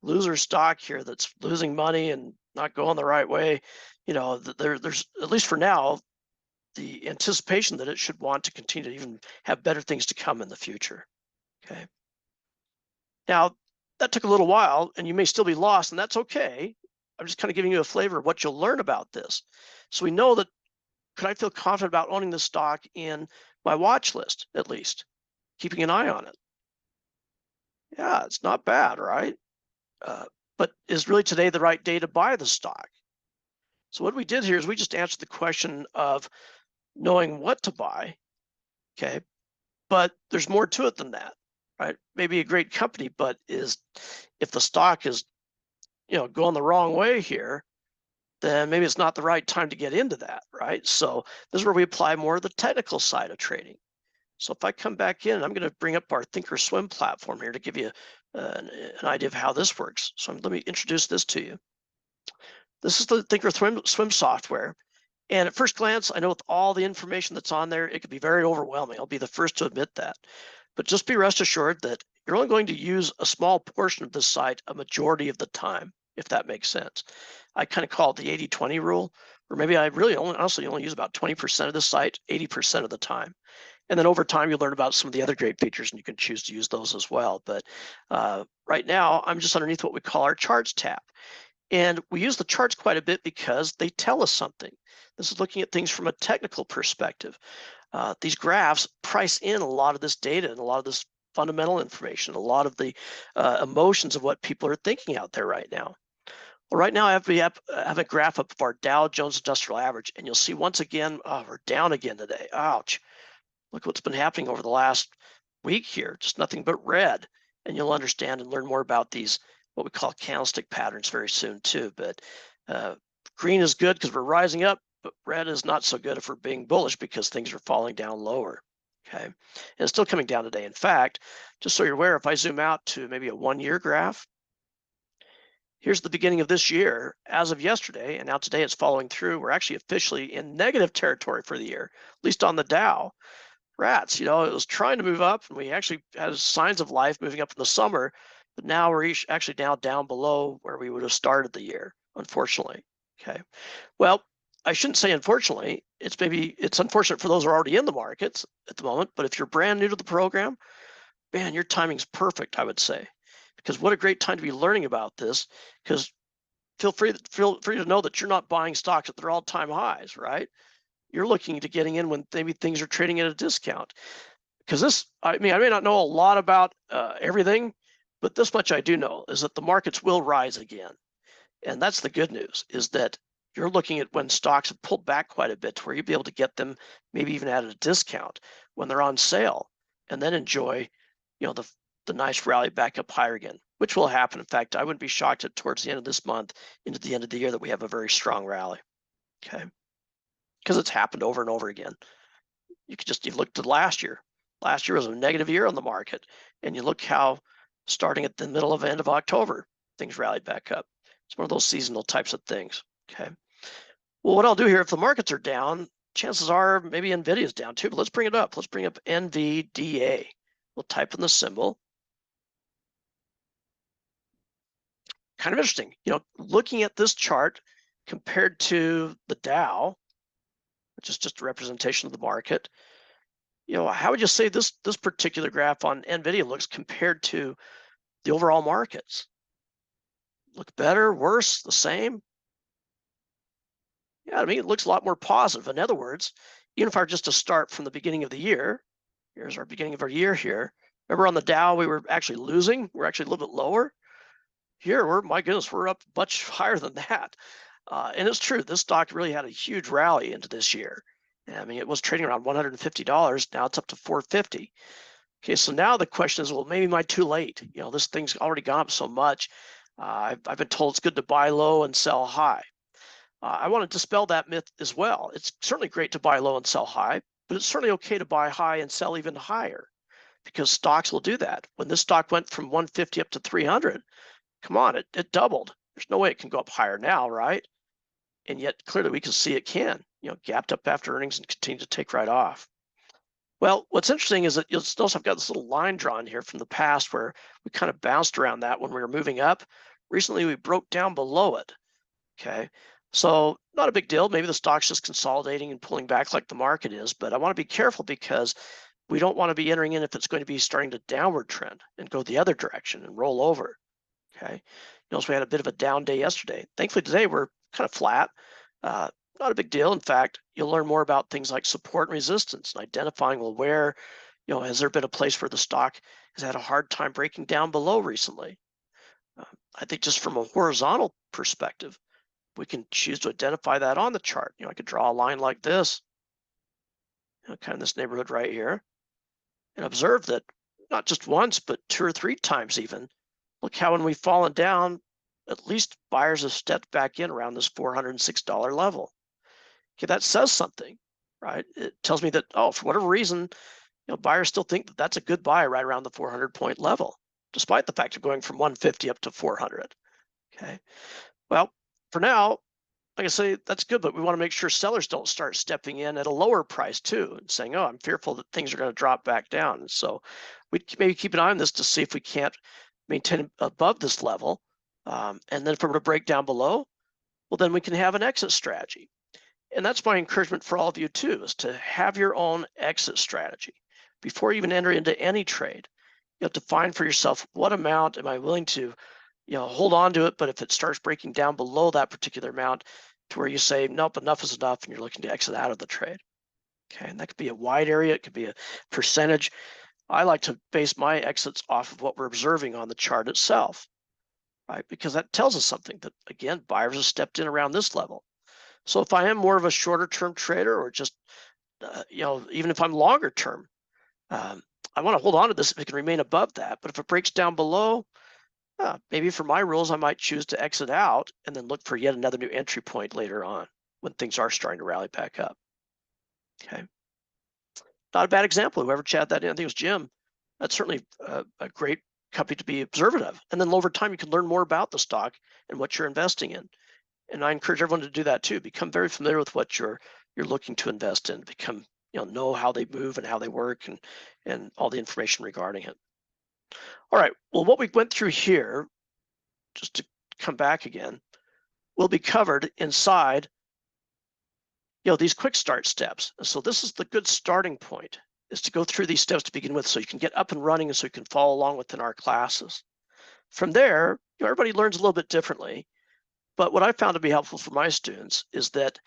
loser stock here that's losing money and not going the right way. There's, at least for now, the anticipation that it should want to continue to even have better things to come in the future, okay? Now, that took a little while, and you may still be lost, and that's okay. I'm just kind of giving you a flavor of what you'll learn about this. So we know that, could I feel confident about owning this stock in my watch list, at least, keeping an eye on it? Yeah, it's not bad, right? But is really today the right day to buy the stock? So what we did here is we just answered the question of knowing what to buy, okay? But there's more to it than that, right? Maybe a great company, but if the stock is, going the wrong way here, then maybe it's not the right time to get into that, right? So this is where we apply more of the technical side of trading. So if I come back in, I'm going to bring up our Thinkorswim platform here to give you an idea of how this works. So let me introduce this to you. This is the Thinkorswim software. And at first glance, I know with all the information that's on there, it could be very overwhelming. I'll be the first to admit that. But just be rest assured that you're only going to use a small portion of this site a majority of the time, if that makes sense. I kind of call it the 80-20 rule, or maybe I really honestly only use about 20% of the site 80% of the time. And then over time, you learn about some of the other great features, and you can choose to use those as well. But right now, I'm just underneath what we call our charts tab. And we use the charts quite a bit because they tell us something. This is looking at things from a technical perspective. These graphs price in a lot of this data and a lot of this fundamental information, a lot of the emotions of what people are thinking out there right now. Well, right now I have a graph up of our Dow Jones Industrial Average, and you'll see once again, we're down again today. Ouch. Look what's been happening over the last week here, just nothing but red. And you'll understand and learn more about these, what we call candlestick patterns very soon too. But green is good because we're rising up, but red is not so good if we're being bullish because things are falling down lower. Okay, and it's still coming down today. In fact, just so you're aware, if I zoom out to maybe a 1-year graph, here's the beginning of this year as of yesterday, and now today it's following through. We're actually officially in negative territory for the year, at least on the Dow. Rats, it was trying to move up, and we actually had signs of life moving up in the summer, but now we're actually now down below where we would have started the year, unfortunately. Okay, well, I shouldn't say unfortunately. It's unfortunate for those who are already in the markets at the moment, but if you're brand new to the program, man, your timing's perfect, I would say, because what a great time to be learning about this. Because feel free to know that you're not buying stocks at their all-time highs, right? You're looking to getting in when maybe things are trading at a discount. Because I may not know a lot about everything, but this much I do know is that the markets will rise again. And that's the good news, is that you're looking at when stocks have pulled back quite a bit to where you'll be able to get them maybe even at a discount when they're on sale, and then enjoy, the nice rally back up higher again, which will happen. In fact, I wouldn't be shocked at towards the end of this month into the end of the year that we have a very strong rally. Okay, because it's happened over and over again. You look to last year. Last year was a negative year on the market, and you look how starting at the middle of end of October, things rallied back up. It's one of those seasonal types of things. Okay. Well, what I'll do here, if the markets are down, chances are maybe NVIDIA's down too, but let's bring it up. Let's bring up NVDA. We'll type in the symbol. Kind of interesting, looking at this chart compared to the Dow, which is just a representation of the market. How would you say this particular graph on NVIDIA looks compared to the overall markets? Look better, worse, the same? Yeah, it looks a lot more positive. In other words, even if I were just to start from the beginning of the year, here's our beginning of our year here. Remember on the Dow, we were actually losing. We're actually a little bit lower. Here, my goodness, we're up much higher than that. And it's true, this stock really had a huge rally into this year. It was trading around $150. Now it's up to $450. Okay, so now the question is, well, maybe am I too late? This thing's already gone up so much. I've been told it's good to buy low and sell high. I want to dispel that myth as well. It's certainly great to buy low and sell high, but it's certainly okay to buy high and sell even higher, because stocks will do that. When this stock went from 150 up to 300, come on, it doubled. There's no way it can go up higher now, right? And yet clearly we can see it can, gapped up after earnings and continue to take right off. Well, what's interesting is that you'll notice I've got this little line drawn here from the past where we kind of bounced around that when we were moving up. Recently, we broke down below it. Okay, so not a big deal. Maybe the stock's just consolidating and pulling back like the market is, but I want to be careful because we don't want to be entering in if it's going to be starting to downward trend and go the other direction and roll over. Okay, notice we had a bit of a down day yesterday. Thankfully today we're kind of flat. Not a big deal. In fact, you'll learn more about things like support and resistance and identifying, well, where, has there been a place where the stock has had a hard time breaking down below recently? I think just from a horizontal perspective, we can choose to identify that on the chart. I could draw a line like this, kind of this neighborhood right here, and observe that not just once, but 2 or 3 times even. Look how when we've fallen down, at least buyers have stepped back in around this $406 level. Okay, that says something, right? It tells me that, for whatever reason, buyers still think that that's a good buy right around the 400-point level, despite the fact of going from 150 up to 400. Okay, well, for now, like I say, that's good, but we want to make sure sellers don't start stepping in at a lower price too and saying, I'm fearful that things are going to drop back down. And so we maybe keep an eye on this to see if we can't maintain above this level. And then if we're to break down below, well, then we can have an exit strategy. And that's my encouragement for all of you too, is to have your own exit strategy. Before you even enter into any trade, you have to define for yourself, what amount am I willing to, hold on to it, but if it starts breaking down below that particular amount to where you say, nope, enough is enough, and you're looking to exit out of the trade. Okay, and that could be a wide area, it could be a percentage. I like to base my exits off of what we're observing on the chart itself, right? Because that tells us something that, again, buyers have stepped in around this level. So if I am more of a shorter term trader, or just, even if I'm longer term, I want to hold on to this if it can remain above that. But if it breaks down below, maybe for my rules, I might choose to exit out and then look for yet another new entry point later on when things are starting to rally back up. Okay. Not a bad example. Whoever chatted that in, I think it was Jim. That's certainly a great company to be observant of. And then over time, you can learn more about the stock and what you're investing in. And I encourage everyone to do that too. Become very familiar with what you're looking to invest in. Become, know how they move and how they work, and all the information regarding it. All right. Well, what we went through here, just to come back again, will be covered inside, these quick start steps. And so this is the good starting point, is to go through these steps to begin with, so you can get up and running and so you can follow along within our classes. From there, everybody learns a little bit differently. But what I found to be helpful for my students is that,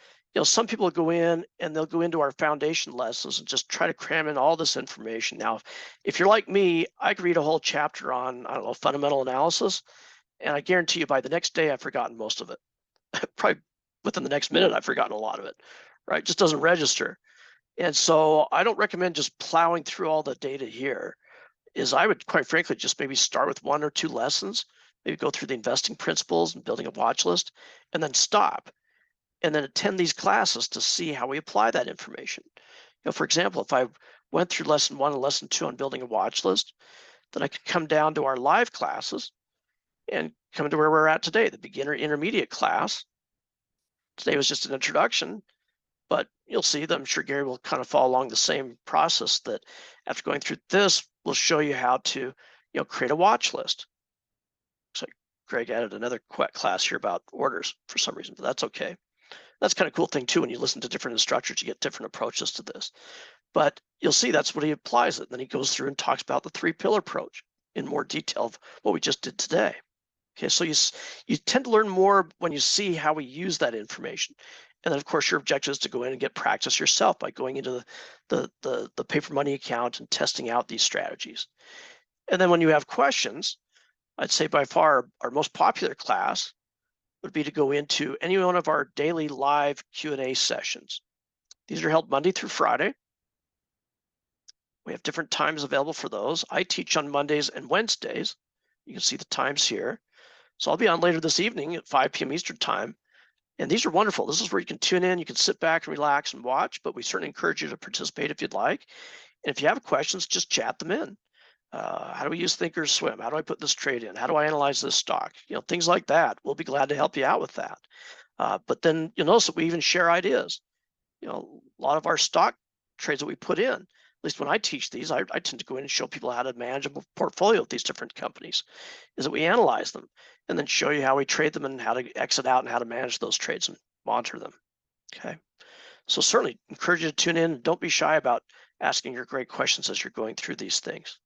some people go in and they'll go into our foundation lessons and just try to cram in all this information. Now, if you're like me, I could read a whole chapter on, I don't know, fundamental analysis, and I guarantee you by the next day, I've forgotten most of it. Probably within the next minute, I've forgotten a lot of it, right? It just doesn't register. And so I don't recommend just plowing through all the data here. I would, quite frankly, just maybe start with 1 or 2 lessons, maybe go through the investing principles and building a watch list, and then stop, and then attend these classes to see how we apply that information. For example, if I went through lesson 1 and lesson 2 on building a watch list, then I could come down to our live classes and come to where we're at today, the beginner intermediate class. Today was just an introduction, but you'll see that I'm sure Gary will kind of follow along the same process, that after going through this, we'll show you how to, create a watch list. So Greg added another class here about orders for some reason, but that's okay. That's kind of cool thing too. When you listen to different instructors, you get different approaches to this. But you'll see that's what he applies it. And then he goes through and talks about the 3-pillar approach in more detail of what we just did today. Okay, so you tend to learn more when you see how we use that information. And then, of course, your objective is to go in and get practice yourself by going into the paper money account and testing out these strategies. And then when you have questions, I'd say by far our most popular class would be to go into any one of our daily live Q&A sessions. These are held Monday through Friday. We have different times available for those. I teach on Mondays and Wednesdays. You can see the times here. So I'll be on later this evening at 5 p.m. Eastern time. And these are wonderful. This is where you can tune in, you can sit back and relax and watch, but we certainly encourage you to participate if you'd like. And if you have questions, just chat them in. How do we use Thinkorswim? How do I put this trade in? How do I analyze this stock? Things like that. We'll be glad to help you out with that. But then you'll notice that we even share ideas. A lot of our stock trades that we put in, at least when I teach these, I tend to go in and show people how to manage a portfolio of these different companies, is that we analyze them and then show you how we trade them and how to exit out and how to manage those trades and monitor them. Okay. So certainly encourage you to tune in. Don't be shy about asking your great questions as you're going through these things.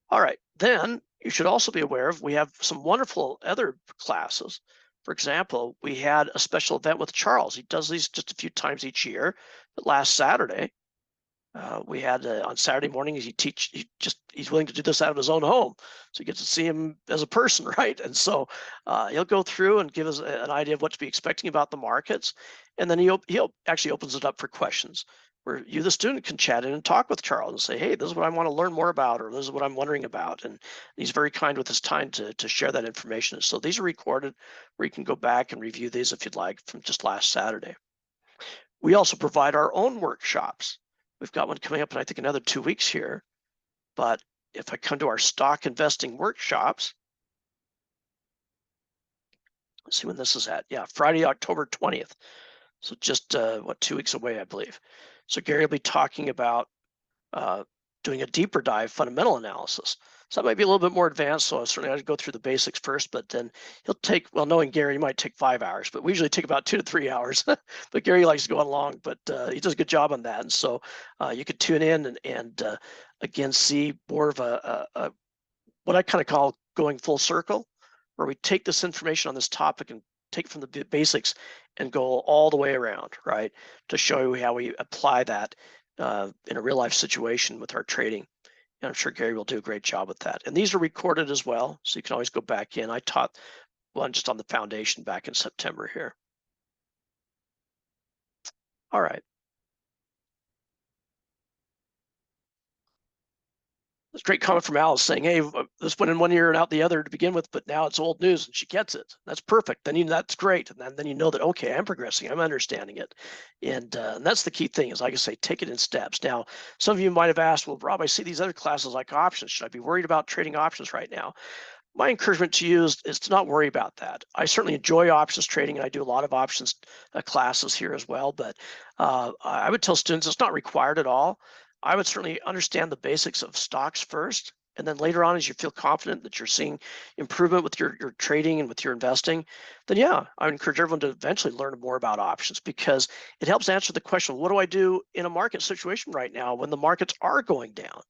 All right, then you should also be aware of, we have some wonderful other classes. For example, we had a special event with Charles. He does these just a few times each year. But last Saturday, we had on Saturday mornings, he's willing to do this out of his own home. So you get to see him as a person, right? And so he'll go through and give us an idea of what to be expecting about the markets. And then he'll actually opens it up for questions, where you, the student, can chat in and talk with Charles and say, hey, this is what I want to learn more about, or this is what I'm wondering about. And he's very kind with his time to share that information. So these are recorded, where you can go back and review these if you'd like, from just last Saturday. We also provide our own workshops. We've got one coming up in, I think, another 2 weeks here. But if I come to our stock investing workshops, let's see when this is at. Yeah, Friday, October 20th. So just 2 weeks away, I believe. So Gary will be talking about doing a deeper dive fundamental analysis. So that might be a little bit more advanced. So I certainly I'd go through the basics first, but then he'll take, well, knowing Gary, he might take 5 hours, but we usually take about 2 to 3 hours. But Gary likes to go on long, but he does a good job on that. And so you could tune in and again, see more of a what I kind of call going full circle, where we take this information on this topic and take it from the basics and go all the way around, right? To show you how we apply that in a real life situation with our trading. And I'm sure Gary will do a great job with that. And these are recorded as well, so you can always go back in. I taught one just on the foundation back in September here. All right. There's a great comment from Alice saying, hey, this went in one ear and out the other to begin with, but now it's old news and she gets it. That's perfect. That's great. And then you know that, okay, I'm progressing, I'm understanding it. And that's the key thing is, like I say, take it in steps. Now, some of you might have asked, well, Rob, I see these other classes like options. Should I be worried about trading options right now? My encouragement to you is to not worry about that. I certainly enjoy options trading and I do a lot of options classes here as well, but I would tell students it's not required at all. I would certainly understand the basics of stocks first, and then later on, as you feel confident that you're seeing improvement with your trading and with your investing, then yeah, I would encourage everyone to eventually learn more about options because it helps answer the question, what do I do in a market situation right now when the markets are going down?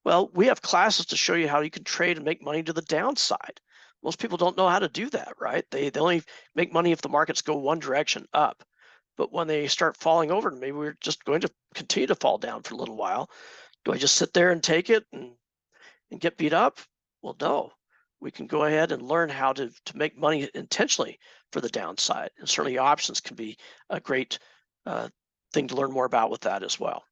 Well, we have classes to show you how you can trade and make money to the downside. Most people don't know how to do that, right? They only make money if the markets go one direction up. But when they start falling over, maybe we're just going to continue to fall down for a little while. Do I just sit there and take it and get beat up? Well, no. We can go ahead and learn how to make money intentionally for the downside. And certainly options can be a great thing to learn more about with that as well.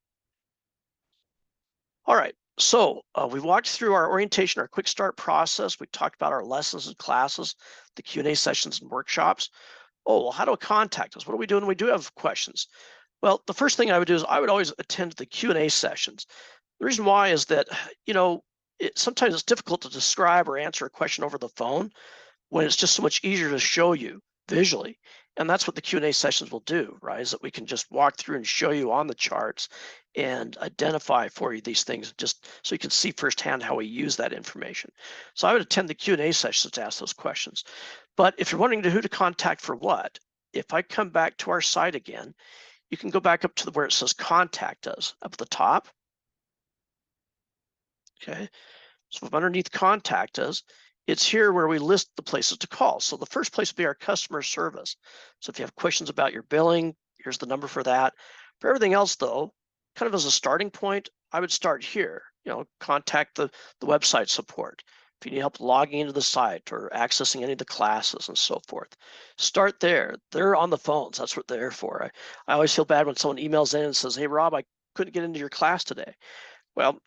All right, so we walked through our orientation, our quick start process. We talked about our lessons and classes, the Q&A sessions and workshops. Oh, well, how do we contact us? What do we do when we do have questions? Well, the first thing I would do is I would always attend the Q&A sessions. The reason why is that, sometimes it's difficult to describe or answer a question over the phone when it's just so much easier to show you visually. And that's what the Q&A sessions will do, right? Is that we can just walk through and show you on the charts and identify for you these things just so you can see firsthand how we use that information. So I would attend the Q&A sessions to ask those questions. But if you're wondering who to contact for what, if I come back to our site again, you can go back up to where it says contact us up at the top. Okay, so if underneath contact us, it's here where we list the places to call. So the first place would be our customer service. So if you have questions about your billing, here's the number for that. For everything else though, kind of as a starting point, I would start here, contact the website support. If you need help logging into the site or accessing any of the classes and so forth, start there. They're on the phones, that's what they're there for. I always feel bad when someone emails in and says, hey Rob, I couldn't get into your class today. Well,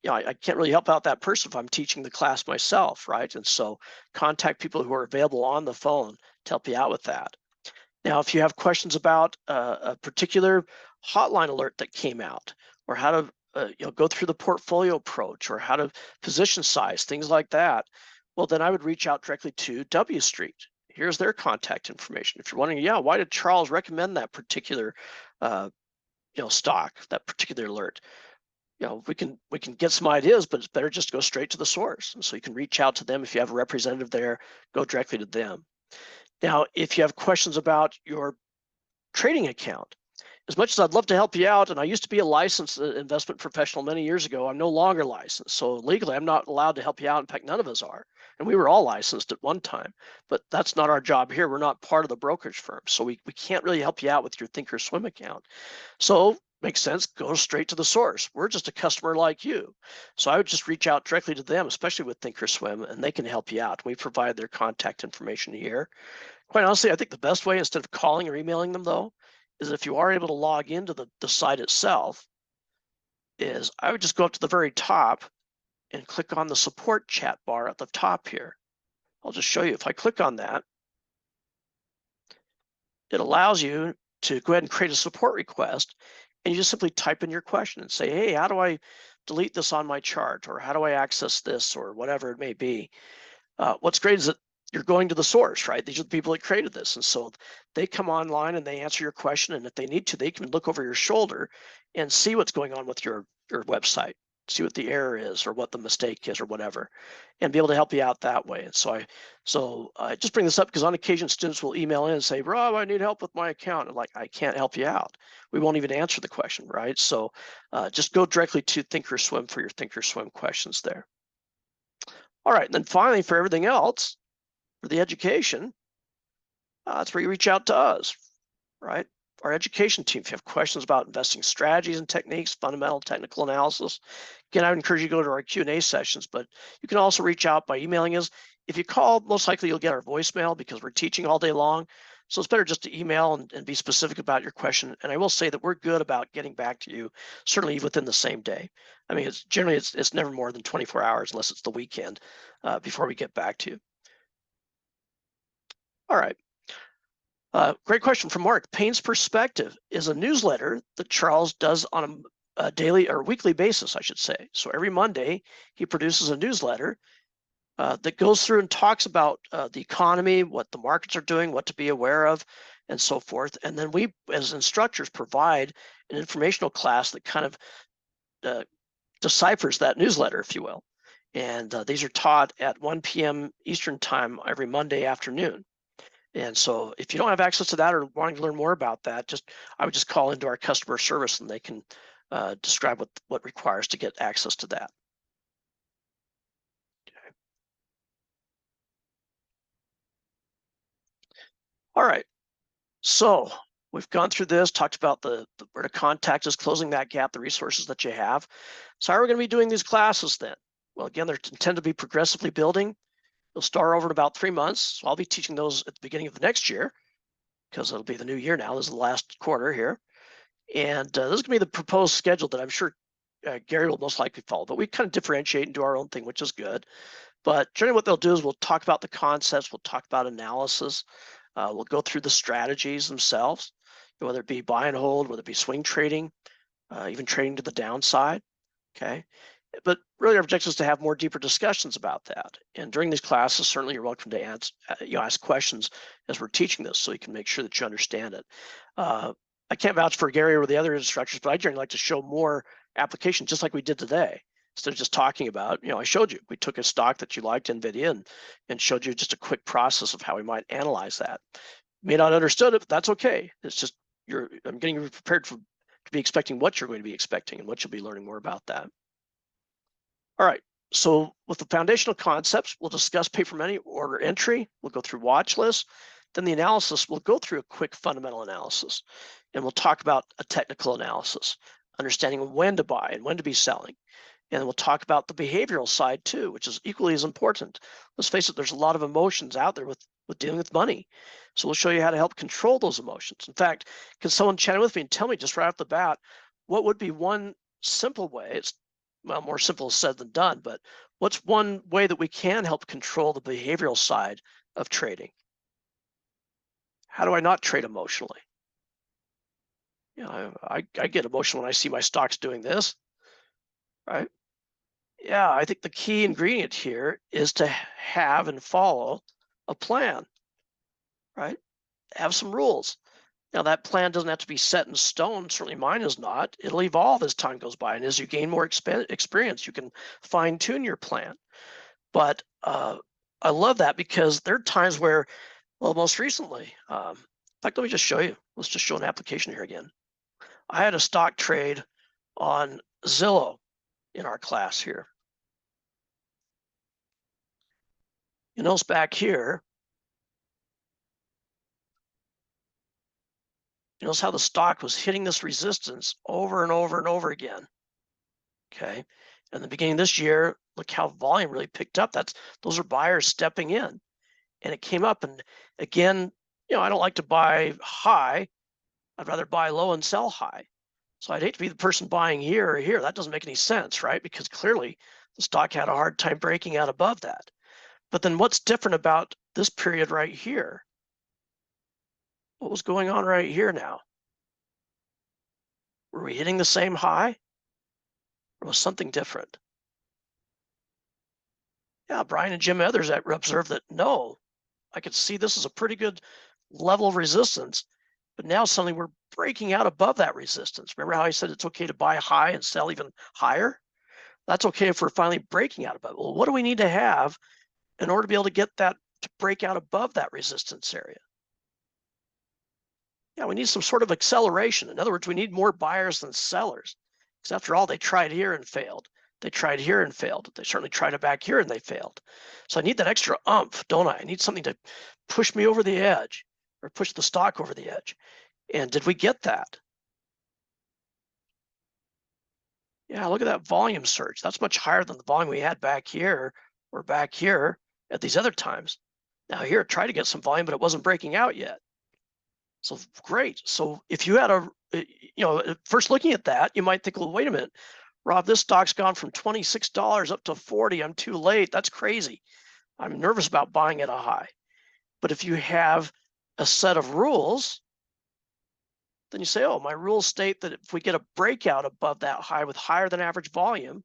I can't really help out that person if I'm teaching the class myself, right? And so contact people who are available on the phone to help you out with that. Now, if you have questions about a particular hotline alert that came out, or how to go through the portfolio approach, or how to position size, things like that, well, then I would reach out directly to W Street. Here's their contact information. If you're wondering, yeah, why did Charles recommend that particular stock, that particular alert? We can get some ideas, but it's better just to go straight to the source. And so you can reach out to them. If you have a representative there, go directly to them. Now, if you have questions about your trading account, as much as I'd love to help you out, and I used to be a licensed investment professional many years ago, I'm no longer licensed. So legally, I'm not allowed to help you out. In fact, none of us are. And we were all licensed at one time, but that's not our job here. We're not part of the brokerage firm. So we can't really help you out with your Thinkorswim account. So makes sense, go straight to the source. We're just a customer like you. So I would just reach out directly to them, especially with Thinkorswim, and they can help you out. We provide their contact information here. Quite honestly, I think the best way, instead of calling or emailing them though, is if you are able to log into the site itself, is I would just go up to the very top and click on the support chat bar at the top here. I'll just show you. If I click on that, it allows you to go ahead and create a support request, and you just simply type in your question and say, hey, how do I delete this on my chart? Or how do I access this, or whatever it may be? What's great is that you're going to the source, right? These are the people that created this. And so they come online and they answer your question. And if they need to, they can look over your shoulder and see what's going on with your website. see what the error is or what the mistake is or whatever, and be able to help you out that way. And so I just bring this up because on occasion students will email in and say, Rob, I need help with my account. And like, I can't help you out. We won't even answer the question, right? So just go directly to Thinkorswim for your Thinkorswim questions there. All right, and then finally, for everything else, for the education, that's where you reach out to us, right? Our education team, if you have questions about investing strategies and techniques, fundamental technical analysis, again, I would encourage you to go to our Q&A sessions, but you can also reach out by emailing us. If you call, most likely you'll get our voicemail because we're teaching all day long. So it's better just to email and be specific about your question. And I will say that we're good about getting back to you, certainly within the same day. I mean, it's generally it's never more than 24 hours unless it's the weekend before we get back to you. All right. Great question from Mark. Payne's Perspective is a newsletter that Charles does on a daily or weekly basis, I should say. So every Monday, he produces a newsletter that goes through and talks about the economy, what the markets are doing, what to be aware of, and so forth. And then we, as instructors, provide an informational class that kind of deciphers that newsletter, if you will. And these are taught at 1 p.m. Eastern time every Monday afternoon. And so if you don't have access to that or wanting to learn more about that, I would just call into our customer service and they can describe what requires to get access to that. Okay. All right, so we've gone through this, talked about the where to contact us, closing that gap, the resources that you have. So how are we going to be doing these classes then? Well, again, they tend to be progressively building. They'll start over in about 3 months. So I'll be teaching those at the beginning of the next year because it'll be the new year now. This is the last quarter here. And this is going to be the proposed schedule that I'm sure Gary will most likely follow. But we kind of differentiate and do our own thing, which is good. But generally what they'll do is we'll talk about the concepts. We'll talk about analysis. We'll go through the strategies themselves, whether it be buy and hold, whether it be swing trading, even trading to the downside. Okay. But really our objective is to have more deeper discussions about that. And during these classes, certainly you're welcome to ask questions as we're teaching this so you can make sure that you understand it. I can't vouch for Gary or the other instructors, but I generally like to show more application just like we did today. Instead of just talking about, I showed you, we took a stock that you liked, NVIDIA, and showed you just a quick process of how we might analyze that. You may not understood it, but that's okay. It's just, I'm getting you prepared to be expecting what you're going to be expecting and what you'll be learning more about that. All right, so with the foundational concepts, we'll discuss paper money order entry. We'll go through watch lists. Then the analysis, we'll go through a quick fundamental analysis. And we'll talk about a technical analysis, understanding when to buy and when to be selling. And we'll talk about the behavioral side too, which is equally as important. Let's face it, there's a lot of emotions out there with dealing with money. So we'll show you how to help control those emotions. In fact, can someone chat with me and tell me just right off the bat, what would be one simple way? It's well, more simple said than done, but what's one way that we can help control the behavioral side of trading? How do I not trade emotionally? I get emotional when I see my stocks doing this, right? Yeah, I think the key ingredient here is to have and follow a plan, right? Have some rules. Now that plan doesn't have to be set in stone. Certainly mine is not. It'll evolve as time goes by. And as you gain more experience, you can fine tune your plan. But I love that because there are times where, well, most recently, in fact, let me just show you. Let's just show an application here again. I had a stock trade on Zillow in our class here. You notice back here, you notice how the stock was hitting this resistance over and over and over again. Okay. And the beginning of this year, look how volume really picked up. Those are buyers stepping in. And it came up, and again, I don't like to buy high. I'd rather buy low and sell high. So I'd hate to be the person buying here or here. That doesn't make any sense, right? Because clearly the stock had a hard time breaking out above that. But then what's different about this period right here? What was going on right here now? Were we hitting the same high? Or was something different? Yeah, Brian and Jim and others observed that no, I could see this is a pretty good level of resistance, but now suddenly we're breaking out above that resistance. Remember how I said it's okay to buy high and sell even higher? That's okay if we're finally breaking out above. Well, what do we need to have in order to be able to get that to break out above that resistance area? Yeah, we need some sort of acceleration. In other words, we need more buyers than sellers. Because after all, they tried here and failed. They tried here and failed. They certainly tried it back here and they failed. So I need that extra oomph, don't I? I need something to push me over the edge or push the stock over the edge. And did we get that? Yeah, look at that volume surge. That's much higher than the volume we had back here or back here at these other times. Now here, try to get some volume, but it wasn't breaking out yet. So great. So if you had first looking at that, you might think, well, wait a minute, Rob, this stock's gone from $26 up to 40. I'm too late. That's crazy. I'm nervous about buying at a high. But if you have a set of rules, then you say, oh, my rules state that if we get a breakout above that high with higher than average volume,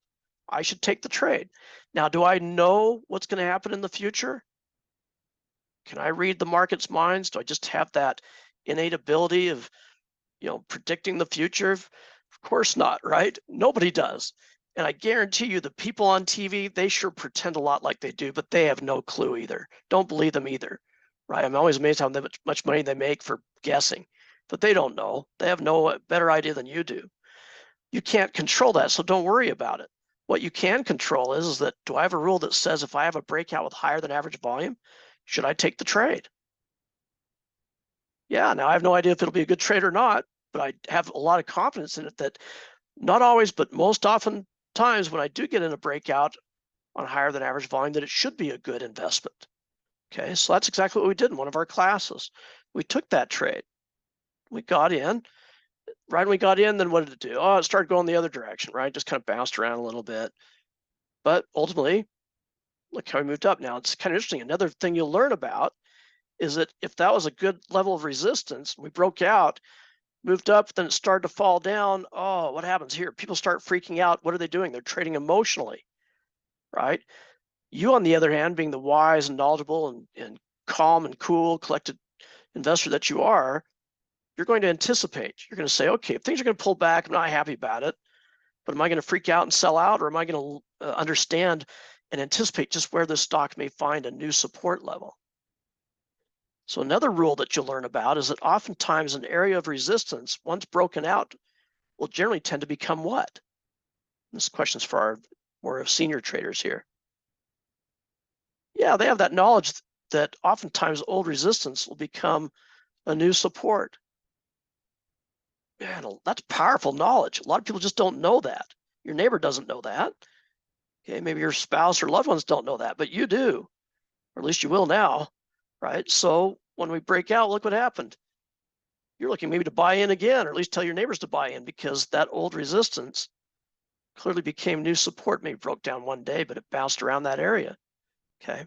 I should take the trade. Now, do I know what's going to happen in the future? Can I read the market's minds? Do I just have that innate ability of, predicting the future? Of course not, right? Nobody does. And I guarantee you the people on TV, they sure pretend a lot like they do, but they have no clue either. Don't believe them either, right? I'm always amazed how much money they make for guessing, but they don't know. They have no better idea than you do. You can't control that, so don't worry about it. What you can control is that, do I have a rule that says if I have a breakout with higher than average volume, should I take the trade? Yeah, now I have no idea if it'll be a good trade or not, but I have a lot of confidence in it that not always, but most often times when I do get in a breakout on higher than average volume, that it should be a good investment. Okay, so that's exactly what we did in one of our classes. We took that trade. We got in. Right when we got in, then what did it do? Oh, it started going the other direction, right? Just kind of bounced around a little bit. But ultimately, look how we moved up. Now, it's kind of interesting. Another thing you'll learn about is that if that was a good level of resistance, we broke out, moved up, then it started to fall down. Oh, what happens here? People start freaking out. What are they doing? They're trading emotionally, right? You, on the other hand, being the wise and knowledgeable and calm and cool, collected investor that you are, you're going to anticipate. You're going to say, okay, if things are going to pull back, I'm not happy about it, but am I going to freak out and sell out, or am I going to understand and anticipate just where this stock may find a new support level? So another rule that you'll learn about is that oftentimes an area of resistance, once broken out, will generally tend to become what? This question's for our more senior traders here. Yeah, they have that knowledge that oftentimes old resistance will become a new support. Man, that's powerful knowledge. A lot of people just don't know that. Your neighbor doesn't know that. Okay, maybe your spouse or loved ones don't know that, but you do, or at least you will now, right? So when we break out, look what happened. You're looking maybe to buy in again, or at least tell your neighbors to buy in, because that old resistance clearly became new support. Maybe broke down one day, but it bounced around that area. Okay.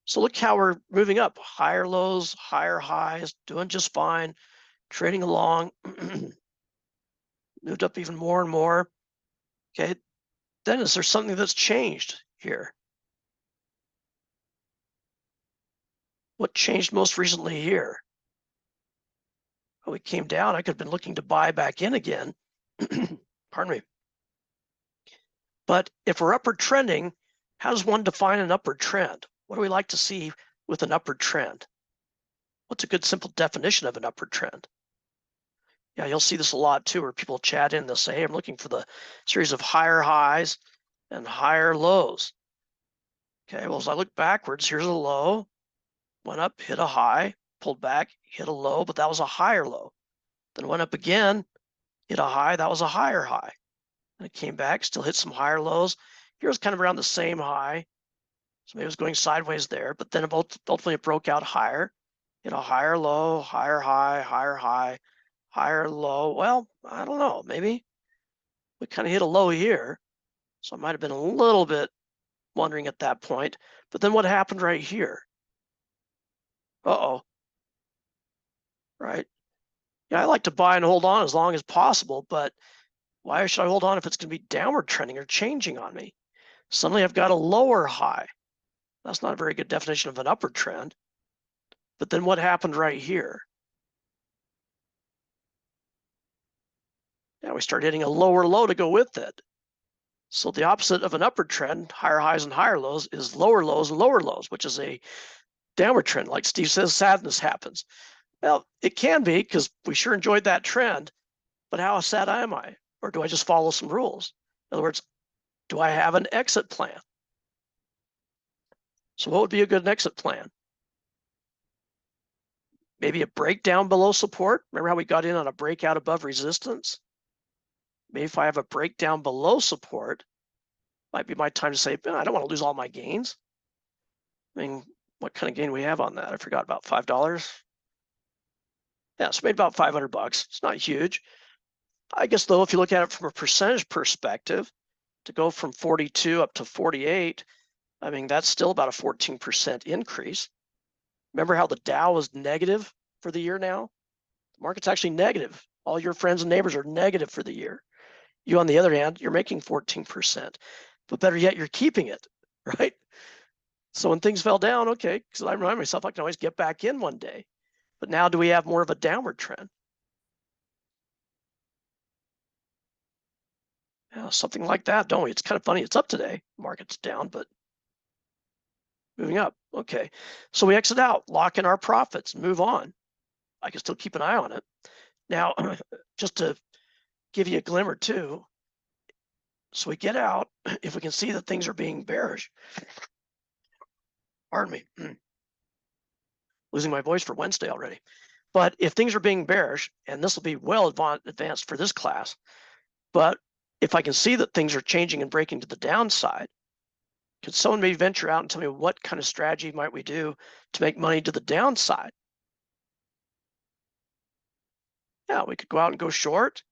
So look how we're moving up. Higher lows, higher highs, doing just fine, trading along, moved up even more and more. Okay. Then is there something that's changed here? What changed most recently here? Well, we came down. I could have been looking to buy back in again. Pardon me. But if we're upward trending, how does one define an upward trend? What do we like to see with an upward trend? What's a good simple definition of an upward trend? Yeah, you'll see this a lot too, where people chat in, they'll say, hey, I'm looking for the series of higher highs and higher lows. Okay, well, as I look backwards, here's a low, went up, hit a high, pulled back, hit a low, but that was a higher low. Then went up again, hit a high, that was a higher high. And it came back, still hit some higher lows. Here's kind of around the same high. So maybe it was going sideways there, but then ultimately it broke out higher, hit a higher low, higher high, higher high, higher low. Well, I don't know, maybe we kind of hit a low here. So I might have been a little bit wondering at that point, but then what happened right here? Uh-oh, right? Yeah, I like to buy and hold on as long as possible, but why should I hold on if it's going to be downward trending or changing on me? Suddenly I've got a lower high. That's not a very good definition of an upward trend. But then what happened right here? Yeah, we start hitting a lower low to go with it. So the opposite of an upward trend, higher highs and higher lows, is lower lows and lower lows, which is a downward trend. Like Steve says, sadness happens. Well, it can be, because we sure enjoyed that trend, but how sad am I? Or do I just follow some rules? In other words, do I have an exit plan? So what would be a good exit plan? Maybe a breakdown below support. Remember how we got in on a breakout above resistance? Maybe if I have a breakdown below support, might be my time to say, I don't want to lose all my gains. I mean, what kind of gain we have on that? I forgot, about $5. Yeah, so made about 500 bucks. It's not huge. I guess though, if you look at it from a percentage perspective, to go from 42 up to 48, I mean, that's still about a 14% increase. Remember how the Dow was negative for the year now? The market's actually negative. All your friends and neighbors are negative for the year. You, on the other hand, you're making 14%, but better yet, you're keeping it, right? So when things fell down, okay, because I remind myself I can always get back in one day. But now do we have more of a downward trend? Yeah, something like that, don't we? It's kind of funny. It's up today. Market's down, but moving up. Okay, so we exit out, lock in our profits, move on. I can still keep an eye on it. Now, just to give you a glimmer too, so we get out, if we can see that things are being bearish, pardon me, losing my voice for Wednesday already. But if things are being bearish, and this will be well advanced for this class, but if I can see that things are changing and breaking to the downside, could someone maybe venture out and tell me what kind of strategy might we do to make money to the downside? Yeah, we could go out and go short,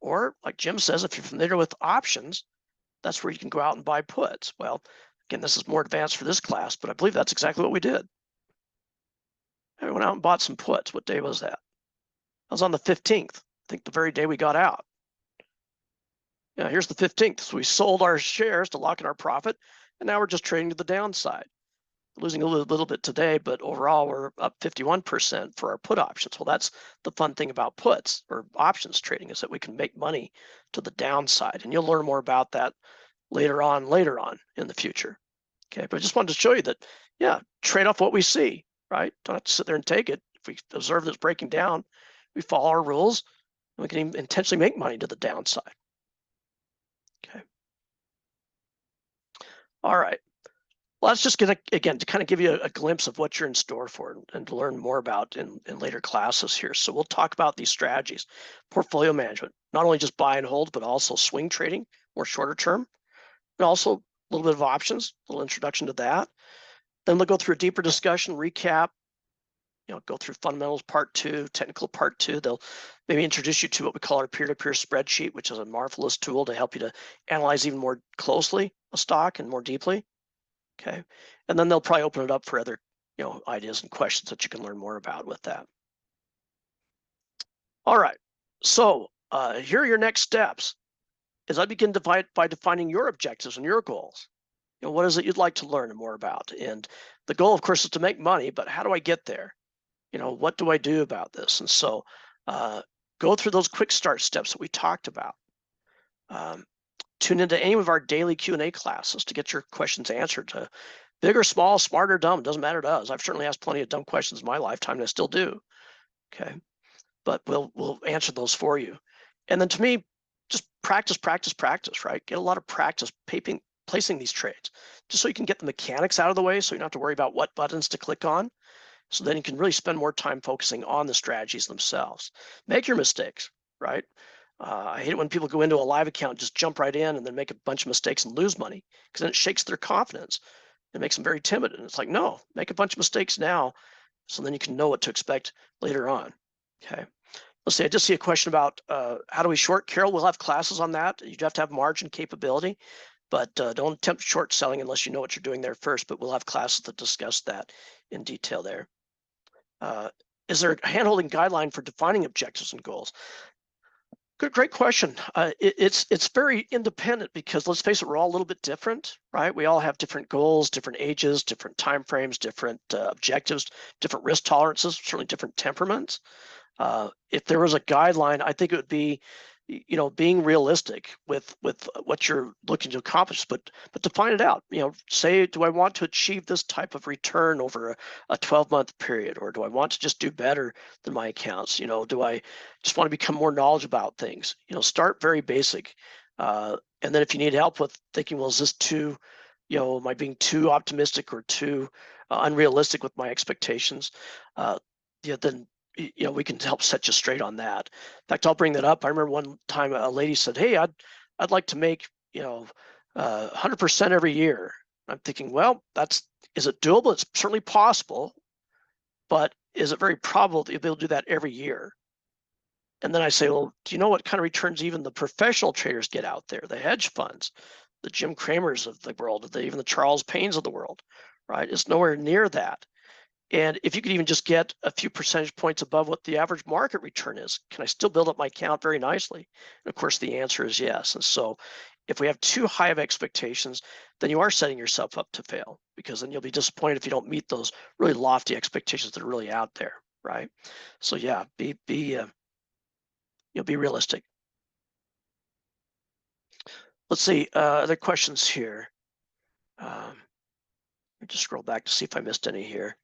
or like Jim says, if you're familiar with options, that's where you can go out and buy puts. Well, again, this is more advanced for this class, but I believe that's exactly what we did. I went out and bought some puts. What day was that? That was on the 15th, I think the very day we got out. Yeah, here's the 15th. So we sold our shares to lock in our profit, and now we're just trading to the downside. Losing a little bit today, but overall we're up 51% for our put options. Well, that's the fun thing about puts or options trading, is that we can make money to the downside, and you'll learn more about that later on in the future. Okay, but I just wanted to show you that, yeah, trade off what we see, right? Don't have to sit there and take it. If we observe that it's breaking down, we follow our rules, and we can even intentionally make money to the downside. Okay. All right. Well, that's just going to, again, to kind of give you a glimpse of what you're in store for and to learn more about in later classes here. So we'll talk about these strategies: portfolio management, not only just buy and hold, but also swing trading, more shorter term, and also a little bit of options, a little introduction to that. Then we'll go through a deeper discussion, recap, go through fundamentals part 2, technical part 2. They'll maybe introduce you to what we call our peer-to-peer spreadsheet, which is a marvelous tool to help you to analyze even more closely a stock and more deeply. Okay, and then they'll probably open it up for other, ideas and questions that you can learn more about with that. All right, so here are your next steps. As I begin by defining your objectives and your goals. What is it you'd like to learn more about? And the goal, of course, is to make money, but how do I get there? What do I do about this? And so go through those quick start steps that we talked about. Tune into any of our daily Q&A classes to get your questions answered. Big or small, smart or dumb, doesn't matter to us. I've certainly asked plenty of dumb questions in my lifetime, and I still do. Okay, but we'll answer those for you. And then to me, just practice, right? Get a lot of practice placing these trades, just so you can get the mechanics out of the way, so you don't have to worry about what buttons to click on. So then you can really spend more time focusing on the strategies themselves. Make your mistakes, right? I hate it when people go into a live account, just jump right in and then make a bunch of mistakes and lose money, because then it shakes their confidence. It makes them very timid. And it's like, no, make a bunch of mistakes now, so then you can know what to expect later on. Okay. Let's see, I just see a question about how do we short. Carol, we'll have classes on that. You have to have margin capability, but don't attempt short selling unless you know what you're doing there first, but we'll have classes that discuss that in detail there. Is there a hand-holding guideline for defining objectives and goals? Great question. It's very independent, because let's face it, we're all a little bit different, right? We all have different goals, different ages, different time frames, different objectives, different risk tolerances, certainly different temperaments. If there was a guideline, I think it would be, being realistic with what you're looking to accomplish, but to find it out, say, do I want to achieve this type of return over a 12-month period, or do I want to just do better than my accounts? Do I just want to become more knowledgeable about things? Start very basic, and then if you need help with thinking, well, is this too, am I being too optimistic or too unrealistic with my expectations? Then we can help set you straight on that. In fact, I'll bring that up. I remember one time a lady said, "Hey, I'd like to make 100% every year." I'm thinking, well, is it doable? It's certainly possible, but is it very probable that you'll be able to do that every year? And then I say, well, do you know what kind of returns even the professional traders get out there, the hedge funds, the Jim Cramers of the world, even the Charles Paynes of the world, right? It's nowhere near that. And if you could even just get a few percentage points above what the average market return is, can I still build up my account very nicely? And of course, the answer is yes. And so if we have too high of expectations, then you are setting yourself up to fail, because then you'll be disappointed if you don't meet those really lofty expectations that are really out there, right? So yeah, be realistic. Let's see, other questions here. Let me just scroll back to see if I missed any here.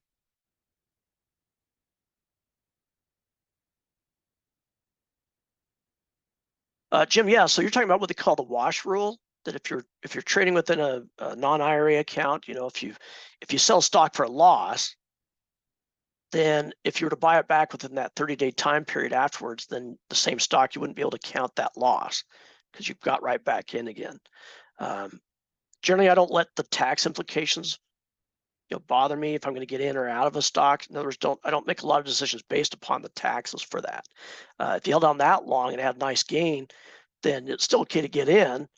Jim, yeah, so you're talking about what they call the wash rule, that if you're trading within a non-IRA account, if you sell stock for a loss, then if you were to buy it back within that 30-day time period afterwards, then the same stock, you wouldn't be able to count that loss because you've got right back in again. Generally, I don't let the tax implications bother me if I'm going to get in or out of a stock. In other words, I don't make a lot of decisions based upon the taxes for that. If you held on that long and had a nice gain, then it's still okay to get in.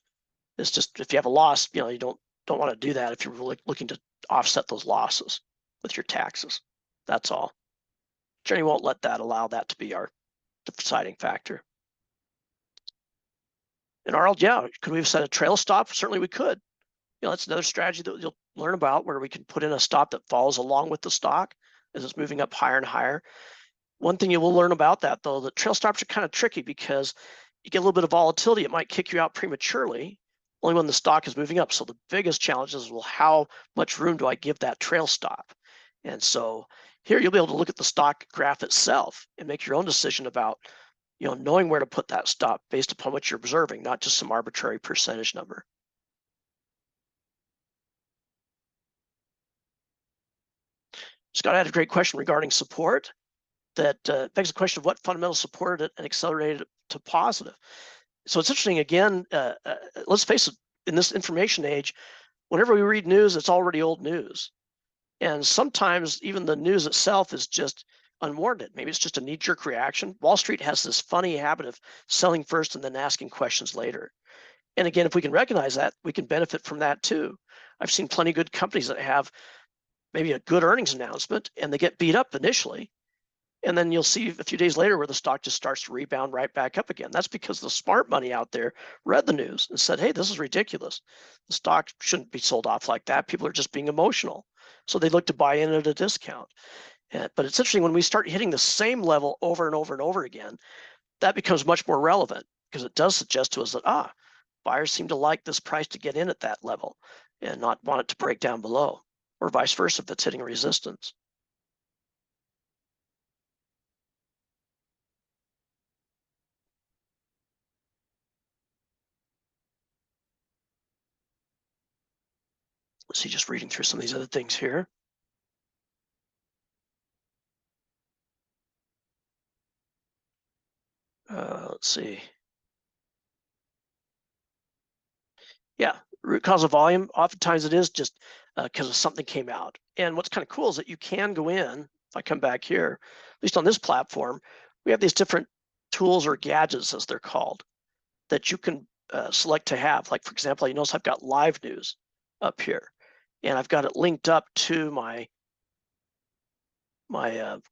It's just if you have a loss, you don't want to do that if you're really looking to offset those losses with your taxes. That's all. Generally won't allow that to be our deciding factor. And Arnold, yeah, could we have set a trail stop? Certainly we could. That's another strategy that you'll learn about, where we can put in a stop that follows along with the stock as it's moving up higher and higher. One thing you will learn about that, though, the trail stops are kind of tricky because you get a little bit of volatility. It might kick you out prematurely, only when the stock is moving up. So the biggest challenge is, well, how much room do I give that trail stop? And so here you'll be able to look at the stock graph itself and make your own decision about, knowing where to put that stop based upon what you're observing, not just some arbitrary percentage number. Scott had a great question regarding support that begs the question of what fundamental support and accelerated to positive. So it's interesting, again, let's face it, in this information age, whenever we read news, it's already old news. And sometimes even the news itself is just unwarranted. Maybe it's just a knee-jerk reaction. Wall Street has this funny habit of selling first and then asking questions later. And again, if we can recognize that, we can benefit from that too. I've seen plenty of good companies that have maybe a good earnings announcement and they get beat up initially. And then you'll see a few days later where the stock just starts to rebound right back up again. That's because the smart money out there read the news and said, hey, this is ridiculous. The stock shouldn't be sold off like that. People are just being emotional. So they look to buy in at a discount. But it's interesting, when we start hitting the same level over and over and over again, that becomes much more relevant, because it does suggest to us that, buyers seem to like this price to get in at that level and not want it to break down below, or vice versa if it's hitting resistance. Let's see, just reading through some of these other things here. Let's see. Yeah, root cause of volume, oftentimes it is just because of something came out. And what's kind of cool is that you can go in, if I come back here, at least on this platform, we have these different tools or gadgets, as they're called, that you can select to have. Like, for example, you notice I've got live news up here, and I've got it linked up to my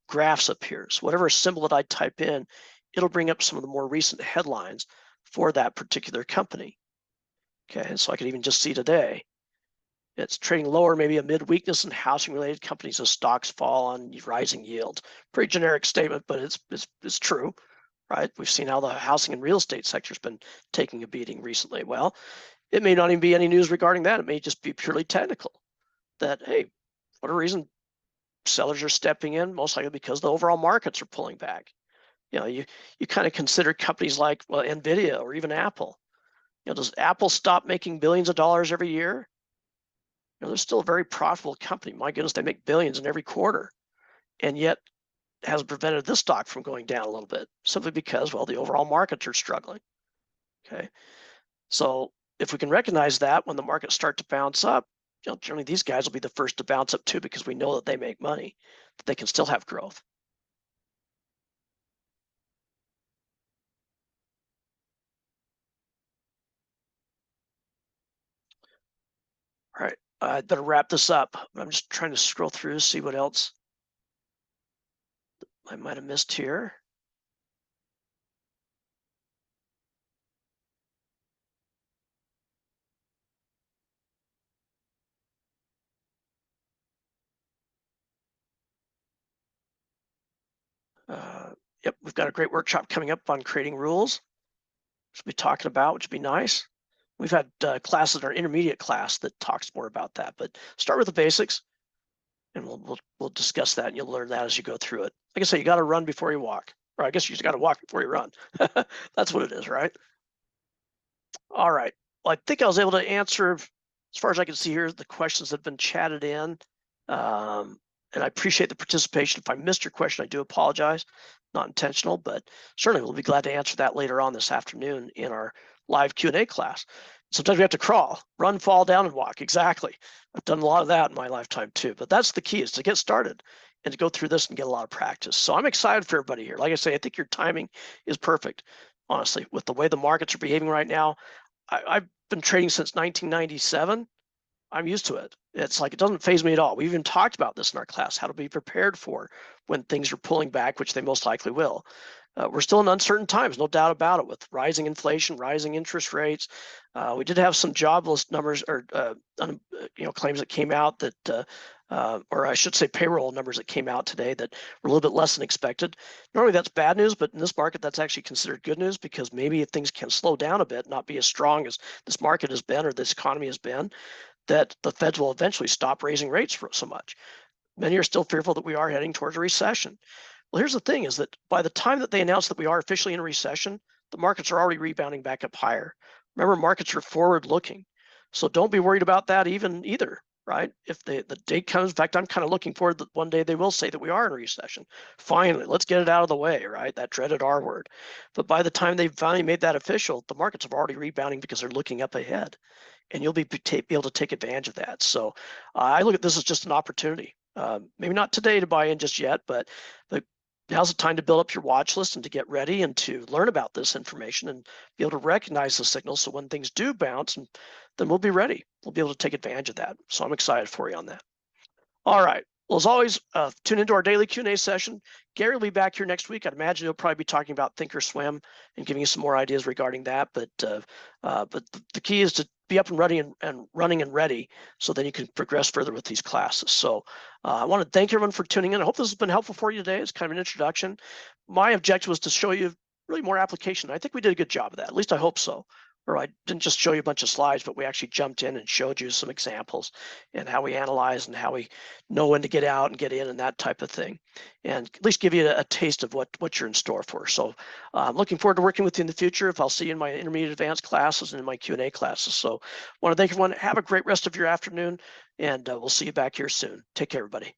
graphs up here. So whatever symbol that I type in, it'll bring up some of the more recent headlines for that particular company. Okay, and so I could even just see today, it's trading lower, maybe amid weakness in housing-related companies as stocks fall on rising yields. Pretty generic statement, but it's true. right? We've seen how the housing and real estate sector's been taking a beating recently. Well, it may not even be any news regarding that. It may just be purely technical that, hey, what a reason sellers are stepping in, most likely because the overall markets are pulling back. You kind of consider companies like, well, Nvidia or even Apple. Does Apple stop making billions of dollars every year? They're still a very profitable company. My goodness, they make billions in every quarter, and yet has prevented this stock from going down a little bit simply because, well, the overall markets are struggling. Okay, so if we can recognize that when the markets start to bounce up, generally these guys will be the first to bounce up too, because we know that they make money, that they can still have growth. All right, I better wrap this up. I'm just trying to scroll through to see what else I might have missed here. Yep, we've got a great workshop coming up on creating rules, which we'll be talking about, which would be nice. We've had classes in our intermediate class that talks more about that, but start with the basics, and we'll discuss that, and you'll learn that as you go through it. Like I say, you got to run before you walk, or I guess you just got to walk before you run. That's what it is, right? All right. Well, I think I was able to answer, as far as I can see here, the questions that have been chatted in. And I appreciate the participation. If I missed your question, I do apologize. Not intentional, but certainly we'll be glad to answer that later on this afternoon in our live Q&A class. Sometimes we have to crawl, run, fall down, and walk. Exactly. I've done a lot of that in my lifetime too. But that's the key, is to get started and to go through this and get a lot of practice. So I'm excited for everybody here. Like I say, I think your timing is perfect, honestly, with the way the markets are behaving right now. I've been trading since 1997. I'm used to it. It's like, it doesn't faze me at all. We even talked about this in our class, how to be prepared for when things are pulling back, which they most likely will. We're still in uncertain times, no doubt about it, with rising inflation, rising interest rates. We did have some jobless numbers, or claims that came out that, or I should say payroll numbers that came out today that were a little bit less than expected. Normally that's bad news, but in this market, that's actually considered good news, because maybe if things can slow down a bit, not be as strong as this market has been or this economy has been, that the Feds will eventually stop raising rates for so much. Many are still fearful that we are heading towards a recession. Well, here's the thing, is that by the time that they announce that we are officially in a recession, the markets are already rebounding back up higher. Remember, markets are forward looking. So don't be worried about that either, right? If the date comes, in fact, I'm kind of looking forward that one day they will say that we are in a recession. Finally, let's get it out of the way, right? That dreaded R word. But by the time they've finally made that official, the markets are already rebounding because they're looking up ahead, and you'll be able to take advantage of that. So I look at this as just an opportunity. Maybe not today to buy in just yet, but now's the time to build up your watch list and to get ready and to learn about this information and be able to recognize the signals. So when things do bounce, then we'll be ready. We'll be able to take advantage of that. So I'm excited for you on that. All right. Well, as always, tune into our daily Q&A session. Gary will be back here next week. I'd imagine he'll probably be talking about Thinkorswim and giving you some more ideas regarding that. But the key is to be up and running and ready, so then you can progress further with these classes. So I want to thank everyone for tuning in. I hope this has been helpful for you today. It's kind of an introduction. My objective was to show you really more application. I think we did a good job of that. At least I hope so. Or I didn't just show you a bunch of slides, but we actually jumped in and showed you some examples and how we analyze and how we know when to get out and get in and that type of thing, and at least give you a taste of what you're in store for. So I'm looking forward to working with you in the future. If I'll see you in my intermediate advanced classes and in my Q&A classes. So I want to thank everyone. Have a great rest of your afternoon, and we'll see you back here soon. Take care, everybody.